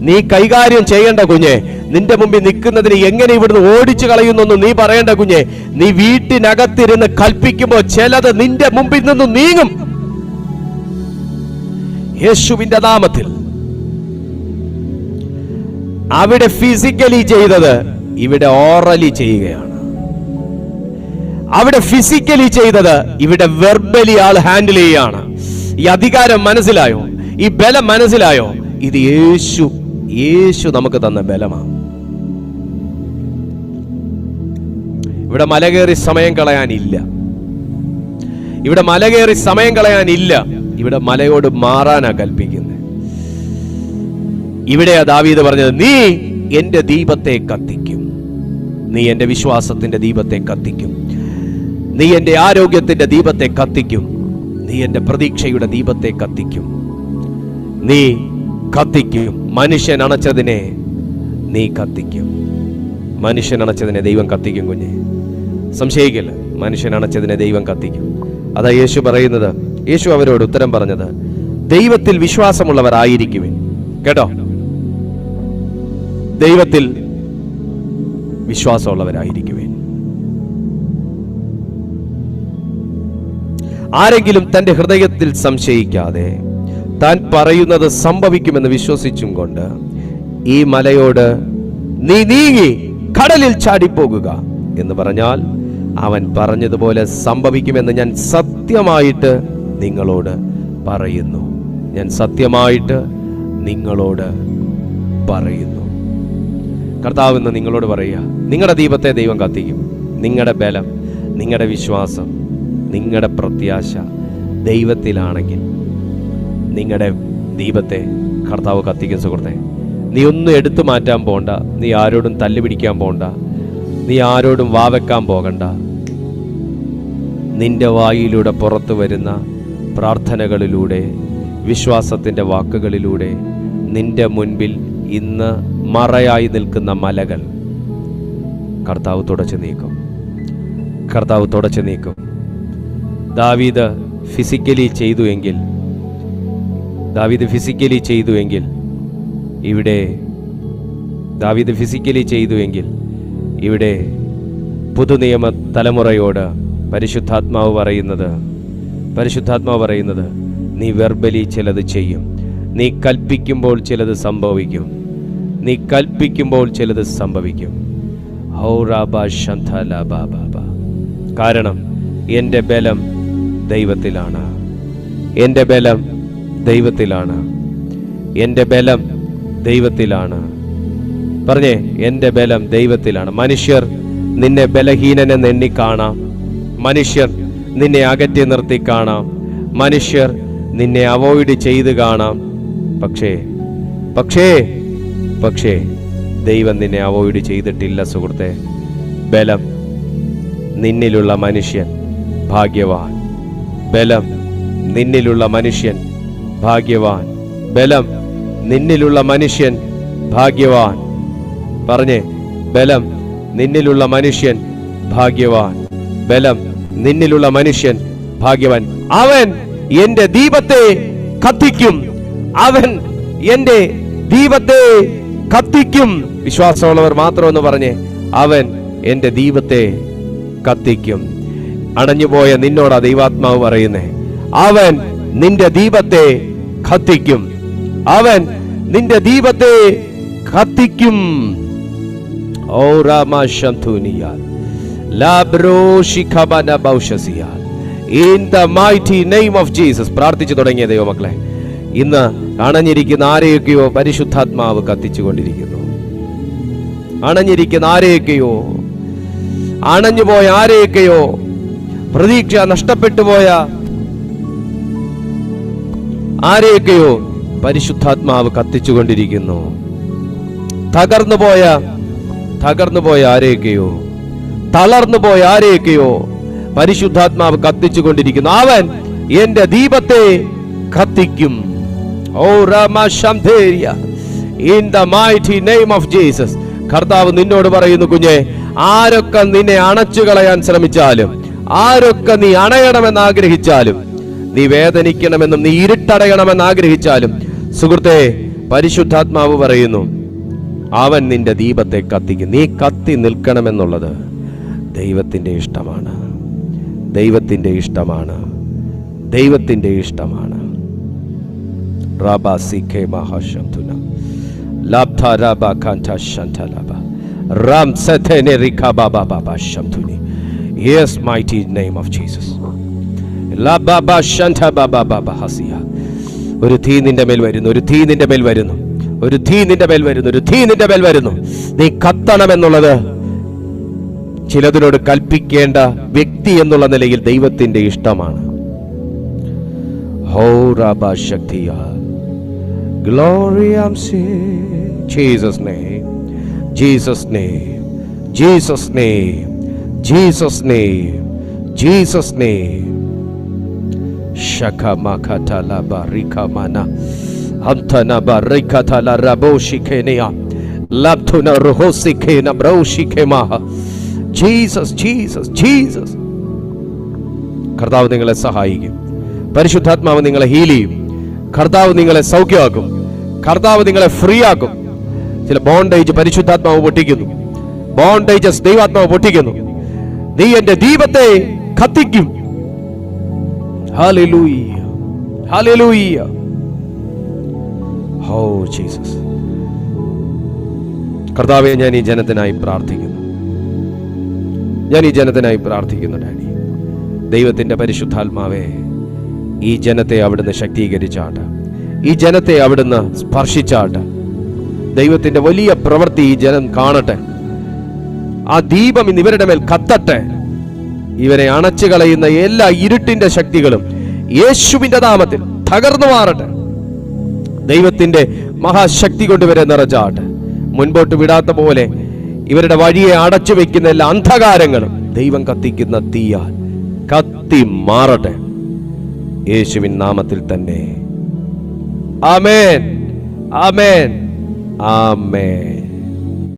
നീ കൈകാര്യം ചെയ്യേണ്ട കുഞ്ഞെ. നിന്റെ മുമ്പിൽ നിൽക്കുന്നതിന് എങ്ങനെ ഇവിടുന്ന് ഓടിച്ചു കളയുന്നൊന്നും നീ പറയേണ്ട കുഞ്ഞെ. നീ വീട്ടിനകത്തിരുന്ന് കൽപ്പിക്കുമ്പോൾ ചിലത് നിന്റെ മുമ്പിൽ നിന്നും നീങ്ങും. യേശുവിന്റെ നാമത്തിൽ. അവിടെ ഫിസിക്കലി ചെയ്തത് ഇവിടെ ഓറലി ചെയ്യുകയാണ്. അവിടെ ഫിസിക്കലി ചെയ്തത് ഇവിടെ വെർബലി ആൾ ഹാൻഡിൽ ചെയ്യുകയാണ്. ഈ അധികാരം മനസ്സിലായോ? ഈ ബലം മനസ്സിലായോ? ഇത് യേശു നമുക്ക് തന്ന ബലമാണ്. ഇവിടെ മലകേറി സമയം കളയാനില്ല. ഇവിടെ മലകേറി സമയം കളയാനില്ല. ഇവിടെ മലയോട് മാറാനാ കൽപ്പിക്കുന്നത്. ഇവിടെയാ ദാവീദ് പറഞ്ഞത്, നീ എന്റെ ദീപത്തെ കത്തിക്കും, നീ എന്റെ വിശ്വാസത്തിന്റെ ദീപത്തെ കത്തിക്കും, നീ എന്റെ ആരോഗ്യത്തിന്റെ ദീപത്തെ കത്തിക്കും, നീ എന്റെ പ്രതീക്ഷയുടെ ദീപത്തെ കത്തിക്കും, നീ കത്തിക്കും. മനുഷ്യൻ അണച്ചതിനെ നീ കത്തിക്കും. മനുഷ്യൻ അണച്ചതിനെ ദൈവം കത്തിക്കും കുഞ്ഞെ, സംശയിക്കില്ല. മനുഷ്യൻ അണച്ചതിനെ ദൈവം കത്തിക്കും. അതാ യേശു പറയുന്നത്. യേശു അവരോട് ഉത്തരം പറഞ്ഞത്, ദൈവത്തിൽ വിശ്വാസമുള്ളവരായിരിക്കുവിൻ. കേട്ടോ, ദൈവത്തിൽ വിശ്വാസമുള്ളവരായിരിക്കുവിൻ. ആരെങ്കിലും തന്റെ ഹൃദയത്തിൽ സംശയിക്കാതെ താൻ പറയുന്നത് സംഭവിക്കുമെന്ന് വിശ്വസിച്ചും കൊണ്ട് ഈ മലയോട് നീ നീങ്ങി കടലിൽ ചാടിപ്പോകുക എന്ന് പറഞ്ഞാൽ അവൻ പറഞ്ഞതുപോലെ സംഭവിക്കുമെന്ന് ഞാൻ സത്യമായിട്ട് നിങ്ങളോട് പറയുന്നു. ഞാൻ സത്യമായിട്ട് നിങ്ങളോട് പറയുന്നു. കർത്താവ് ഇന്ന് നിങ്ങളോട് പറയുക, നിങ്ങളുടെ ദീപത്തെ ദൈവം കത്തിക്കും. നിങ്ങളുടെ ബലം, നിങ്ങളുടെ വിശ്വാസം, നിങ്ങളുടെ പ്രത്യാശ ദൈവത്തിലാണെങ്കിൽ നിങ്ങളുടെ ദീപത്തെ കർത്താവ് കത്തിക്കും. സുഹൃത്തെ, നീ ഒന്നും എടുത്തു മാറ്റാൻ പോകണ്ട. നീ ആരോടും തല്ലുപിടിക്കാൻ പോകണ്ട. നീ ആരോടും വാവെക്കാൻ പോകണ്ട. നിന്റെ വായിലൂടെ പുറത്തു വരുന്ന പ്രാർത്ഥനകളിലൂടെ, വിശ്വാസത്തിൻ്റെ വാക്കുകളിലൂടെ നിന്റെ മുൻപിൽ ഇന്ന് മറയായി നിൽക്കുന്ന മലകൾ കർത്താവ് തുടച്ചു നീക്കും. കർത്താവ് തുടച്ചു നീക്കും. ദാവീദ് ഫിസിക്കലി ചെയ്തുവെങ്കിൽ ഇവിടെ പുതുനിയമ തലമുറയോട് പരിശുദ്ധാത്മാവ് പറയുന്നത് നീ വെർബലി ചിലത് ചെയ്യും. നീ കൽപ്പിക്കുമ്പോൾ ചിലത് സംഭവിക്കും. കാരണം എൻ്റെ ബലം ദൈവത്തിലാണ്. എൻ്റെ ബലം ദൈവത്തിലാണ്. പറഞ്ഞേ, എൻ്റെ ബലം ദൈവത്തിലാണ്. മനുഷ്യർ നിന്നെ ബലഹീനനെന്ന് എണ്ണി കാണാം. മനുഷ്യർ നിന്നെ അകറ്റി നിർത്തി കാണാം. മനുഷ്യർ നിന്നെ അവോയ്ഡ് ചെയ്ത് കാണാം. പക്ഷേ ദൈവം നിന്നെ അവോയ്ഡ് ചെയ്തിട്ടില്ല സുഹൃത്തെ. ബലം നിന്നിലുള്ള മനുഷ്യൻ ഭാഗ്യവാൻ. ബലം നിന്നിലുള്ള മനുഷ്യൻ ഭാഗ്യവാൻ. ബലം നിന്നിലുള്ള മനുഷ്യൻ ഭാഗ്യവാൻ. പറഞ്ഞേ, ബലം നിന്നിലുള്ള മനുഷ്യൻ ഭാഗ്യവാൻ. ബലം നിന്നിലുള്ള മനുഷ്യൻ ഭാഗ്യവാൻ. അവൻ എന്റെ ദീപത്തെ കത്തിക്കും. അവൻ എന്റെ ദീപത്തെ കത്തിക്കും. വിശ്വാസമുള്ളവർ മാത്രം എന്ന് പറഞ്ഞേ, അവൻ എന്റെ ദീപത്തെ കത്തിക്കും. അണഞ്ഞുപോയ നിന്നോടാ ദൈവാത്മാവ് പറയുന്നേ, അവൻ നിന്റെ ദീപത്തെ കത്തിക്കും. അവൻ നിന്റെ ദീപത്തെ കത്തിക്കും. ഓ രാമശംതുനിയാൽ ലാബ്രോഷിഖബന ബൗഷസിയാൽ in the mighty name of Jesus. പ്രാർത്ഥിച്ചു തുടങ്ങിയ ദൈവമക്കളെ, ഇന്ന് അണഞ്ഞിരിക്കുന്ന ആരെയൊക്കെയോ പരിശുദ്ധാത്മാവ് കത്തിച്ചുകൊണ്ടിരിക്കുന്നു. അണഞ്ഞുപോയ ആരെയൊക്കെയോ, പ്രതീക്ഷ നഷ്ടപ്പെട്ടു പോയ ആരെയൊക്കെയോ പരിശുദ്ധാത്മാവ് കത്തിച്ചുകൊണ്ടിരിക്കുന്നു. തകർന്നുപോയ ആരെയൊക്കെയോ, തളർന്നുപോയ ആരെയൊക്കെയോ പരിശുദ്ധാത്മാവ് കത്തിച്ചുകൊണ്ടിരിക്കുന്നു. അവൻ എന്റെ ദീപത്തെ കത്തിക്കും. ഓ രാമശംധേരിയ in the mighty name of Jesus. കർത്താവ് നിന്നോട് പറയുന്നു, കുഞ്ഞെ, ആരൊക്കെ നിന്നെ അണച്ചു കളയാൻ ശ്രമിച്ചാലും, ആരൊക്കെ നീ അണയണമെന്ന് ആഗ്രഹിച്ചാലും, നീ വേദനിക്കണമെന്നും നീ ഇരുട്ടടയണമെന്ന് ആഗ്രഹിച്ചാലും, സുഹൃത്തെ, പരിശുദ്ധാത്മാവ് പറയുന്നു, അവൻ നിന്റെ ദീപത്തെ കത്തിക്കും. നീ കത്തി നിൽക്കണമെന്നുള്ളത് ദൈവത്തിന്റെ ഇഷ്ടമാണ്. ദൈവത്തിന്റെ ഇഷ്ടമാണ്. ദൈവത്തിന്റെ ഇഷ്ടമാണ്. റാബാസിഖേ മഹാശംതുന ലാബ്ധ രാബാ കാന്ത ശന്തലബ Ram സതനെ റിഖബാബാ Baba ശംതുനി. Yes, mighty name of Jesus. ലാബാബാ ശന്ത Baba Baba Hasiya. ഒരു തീ നിന്റെ മേൽ വരുന്നു, ഒരു തീ നിന്റെ മേൽ വരുന്നു, ഒരു തീ നിന്റെ മേൽ വരുന്നു, ഒരു തീ നിന്റെ മേൽ വരുന്നു. നീ കത്തണമെന്നുള്ളത് ചിലതിനോട് കൽപ്പിക്കേണ്ട വ്യക്തി എന്നുള്ള നിലയിൽ ദൈവത്തിന്റെ ഇഷ്ടമാണ്. Glory, I'm saying, Jesus name, Jesus name, Jesus name, Jesus name, Jesus name. Shaka makata la barika mana, antana barika la raboshi kenia, laptuna rohosi kena broshi kemaha. Jesus, Jesus, Jesus. കർത്താവ് നിങ്ങളെ സഹായിക്കും. പരിശുദ്ധാത്മാവ് നിങ്ങളെ heal ചെയ്യും. കർത്താവ് നിങ്ങളെ സൗഖ്യമാക്കും. കർത്താവ് നിങ്ങളെ ഫ്രീ ആക്കും. ചില ബോണ്ടേജ് പരിശുദ്ധാത്മാവ് പൊട്ടിക്കുന്നു. ബോണ്ടേജസ് ദൈവാത്മാവ് പൊട്ടിക്കുന്നു. നീ എന്റെ ദീപത്തെ കത്തിക്കും. Hallelujah, hallelujah. Oh Jesus. കർത്താവേ, ഞാൻ ഈ ജനത്തിനായി പ്രാർത്ഥിക്കുന്നു. ഞാൻ ഈ ജനത്തിനായി പ്രാർത്ഥിക്കുന്നു ഡാഡി. ദൈവത്തിന്റെ പരിശുദ്ധാത്മാവേ, ഈ ജനത്തെ അവിടുന്ന് ശക്തീകരിച്ചാട്ട്, ഈ ജനത്തെ അവിടുന്ന് സ്പർശിച്ചാട്ട്. ദൈവത്തിന്റെ വലിയ പ്രവൃത്തി ഈ ജനം കാണട്ടെ. ആ ദീപം ഇന്ന് ഇവരുടെ മേൽ കത്തട്ടെ. ഇവരെ അണച്ചു കളയുന്ന എല്ലാ ഇരുട്ടിന്റെ ശക്തികളും യേശുവിന്റെ നാമത്തിൽ തകർന്നു മാറട്ടെ. ദൈവത്തിന്റെ മഹാശക്തി കൊണ്ട് ഇവരെ നിറച്ചാട്ടെ. മുൻപോട്ട് വിടാത്ത പോലെ ഇവരുടെ വഴിയെ അടച്ചു വെക്കുന്ന എല്ലാ അന്ധകാരങ്ങളും ദൈവം കത്തിക്കുന്ന തീയാൽ കത്തി മാറട്ടെ. യേശുവിൻ നാമത്തിൽ തന്നെ. ആമേൻ, ആമേൻ, ആമേൻ.